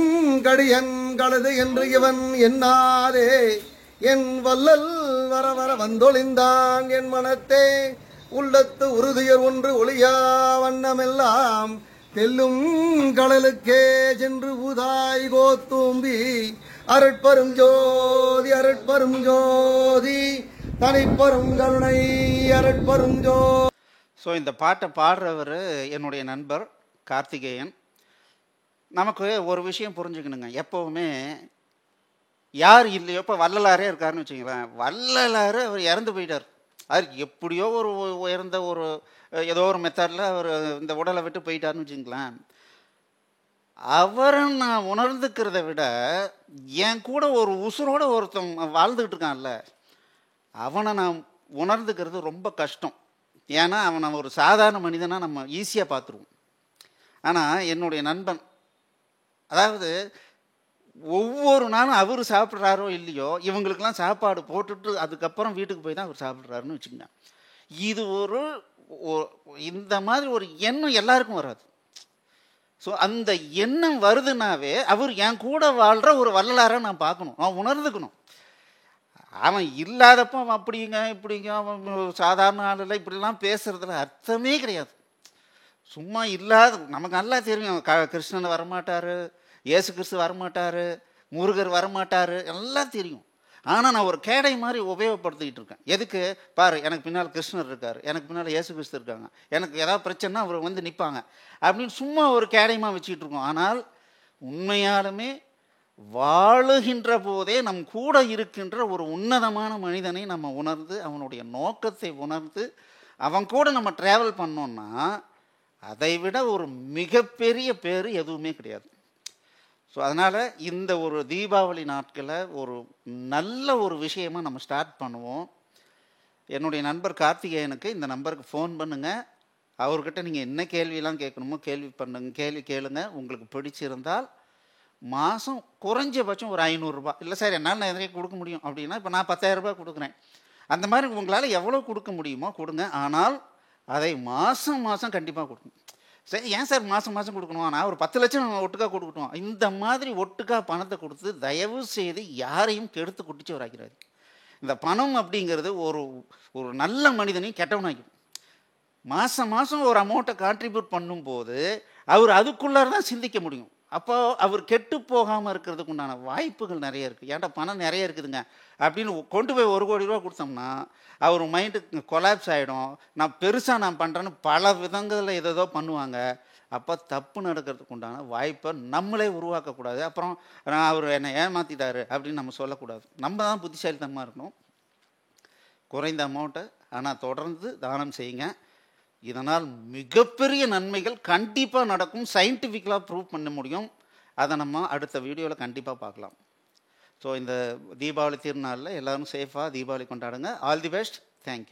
கடியன் கழுது என்று இவன் என்னாதே என் வல்லல் வர வர வந்தொழிந்தான் என் மனத்தே உள்ளத்து உறுதியர் ஒன்று ஒளியா வண்ணமெல்லாம் தெல்லும் கடலுக்கே சென்று ஊதாய் கோத்தூம்பி அருட்பெரும் ஜோதி அருட்பெரும் ஜோதி தனிப்பெரும் கருணை அருட்பெரும் ஜோதி. ஸோ இந்த பாட்டை பாடுறவர் என்னுடைய நண்பர் கார்த்திகேயன். நமக்கு ஒரு விஷயம் புரிஞ்சுக்கணுங்க, எப்போவுமே யார் இல்லையோ, இப்போ வள்ளலாரே இருக்காருன்னு வச்சுங்களேன், வள்ளலார் அவர் இறந்து போயிட்டார், அவருக்கு எப்படியோ ஒரு உயர்ந்த ஒரு ஏதோ ஒரு மெத்தடில் அவர் இந்த உடலை விட்டு போயிட்டாருன்னு வச்சுங்களேன், அவரை நான் உணர்ந்துக்கிறத விட என் கூட ஒரு உசுரோட ஒருத்தன் வாழ்ந்துக்கிட்டு இருக்கான்ல, அவனை நான் உணர்ந்துக்கிறது ரொம்ப கஷ்டம். ஏன்னா அவனை ஒரு சாதாரண மனிதனாக நம்ம ஈஸியாக பார்த்துருவோம். ஆனால் என்னுடைய நண்பன், அதாவது ஒவ்வொரு நாளும் அவர் சாப்பிட்றாரோ இல்லையோ இவங்களுக்கெல்லாம் சாப்பாடு போட்டுட்டு அதுக்கப்புறம் வீட்டுக்கு போய் தான் அவர் சாப்பிட்றாருன்னு வச்சுக்கோங்க. இது இந்த மாதிரி ஒரு எண்ணம் எல்லாருக்கும் வராது. ஸோ அந்த எண்ணம் வருதுனாவே அவர் என் கூட வாழ்கிற ஒரு வள்ளலாரை நான் பார்க்கணும், நான் உணர்ந்துக்கணும். அவன் இல்லாதப்போ அவன் அப்படிங்க இப்படிங்க அவன் சாதாரண ஆளில் இப்படிலாம் பேசுகிறதுல அர்த்தமே கிடையாது. சும்மா இல்லாத நமக்கு நல்லா தெரியும், கிருஷ்ணன் வரமாட்டார், இயேசு கிறிஸ்து வரமாட்டார், முருகர் வரமாட்டார், எல்லாம் தெரியும். ஆனால் நான் ஒரு கேடை மாதிரி உபயோகப்படுத்திக்கிட்டு இருக்கேன். எதுக்கு பாரு, எனக்கு பின்னால் கிருஷ்ணர் இருக்கார், எனக்கு பின்னால் இயேசு கிறிஸ்து இருக்காங்க, எனக்கு ஏதாவது பிரச்சனைனா அவர் நிற்பாங்க அப்படின்னு சும்மா ஒரு கேடையமாக வச்சுக்கிட்டு இருக்கோம். ஆனால் உண்மையாலுமே வாழுகின்ற போதே நம் கூட இருக்கின்ற ஒரு உன்னதமான மனிதனை நம்ம உணர்ந்து அவனுடைய நோக்கத்தை உணர்ந்து அவன் கூட நம்ம ட்ராவல் பண்ணோன்னா அதை விட ஒரு மிகப்பெரிய பேர் எதுவுமே கிடையாது. ஸோ அதனால் இந்த ஒரு தீபாவளி நாட்களை ஒரு நல்ல ஒரு விஷயமாக நம்ம ஸ்டார்ட் பண்ணுவோம். என்னுடைய நண்பர் கார்த்திகேயனுக்கு இந்த நம்பருக்கு ஃபோன் பண்ணுங்கள், அவர்கிட்ட நீங்கள் என்ன கேள்வியெல்லாம் கேட்கணுமோ கேள்வி கேளுங்க. உங்களுக்கு பிடிச்சிருந்தால் மாதம் குறைஞ்சபட்சம் ஒரு 500 ரூபா, இல்லை சார் என்னால் நிறைய கொடுக்க முடியும் அப்படின்னா, இப்போ நான் 10,000 ரூபாய் கொடுக்குறேன், அந்த மாதிரி உங்களால் எவ்வளோ கொடுக்க முடியுமோ கொடுங்க. ஆனால் அதை மாதம் மாதம் கண்டிப்பாக கொடுக்கணும். சரி, ஏன் சார் மாதம் மாதம் கொடுக்கணும், நான் ஒரு 10 லட்சம் ஒட்டுக்காக கொடுக்கட்டும், இந்த மாதிரி ஒட்டுக்காக பணத்தை கொடுத்து தயவு செய்து யாரையும் கெடுத்து குட்டிச்சவராக்கிறாரு. இந்த பணம் அப்படிங்கிறது ஒரு ஒரு நல்ல மனிதனையும் கெட்டவனாக்கும். மாதம் மாதம் ஒரு அமௌண்ட்டை கான்ட்ரிபியூட் பண்ணும்போது அவர் அதுக்குள்ளார தான் சிந்திக்க முடியும். அப்போ அவர் கெட்டு போகாமல் இருக்கிறதுக்கு உண்டான வாய்ப்புகள் நிறைய இருக்குது. ஏன்டா பணம் நிறைய இருக்குதுங்க அப்படின்னு கொண்டு போய் 1 கோடி ரூபா கொடுத்தோம்னா அவர் மைண்டு கொலாப்ஸ் ஆகிடும். நான் பெருசாக நான் பண்ணுறேன்னு பல விதங்களில் ஏதோ பண்ணுவாங்க. அப்போ தப்பு நடக்கிறதுக்கு உண்டான வாய்ப்பை நம்மளே உருவாக்கக்கூடாது. அப்புறம் அவர் என்னை ஏமாற்றிட்டாரு அப்படின்னு நம்ம சொல்லக்கூடாது. நம்ம தான் புத்திசாலித்தனமாக இருக்கணும். குறைந்த அமௌண்ட்டை ஆனால் தொடர்ந்து தானம் செய்யுங்க. இதனால் மிகப்பெரிய நன்மைகள் கண்டிப்பாக நடக்கும். சயின்டிஃபிக்கலாக ப்ரூவ் பண்ண முடியும். அதை நம்ம அடுத்த வீடியோவில் கண்டிப்பாக பார்க்கலாம். ஸோ இந்த தீபாவளி திருநாளில் எல்லோரும் சேஃபாக தீபாவளி கொண்டாடுங்க. All the best. தேங்க்யூ.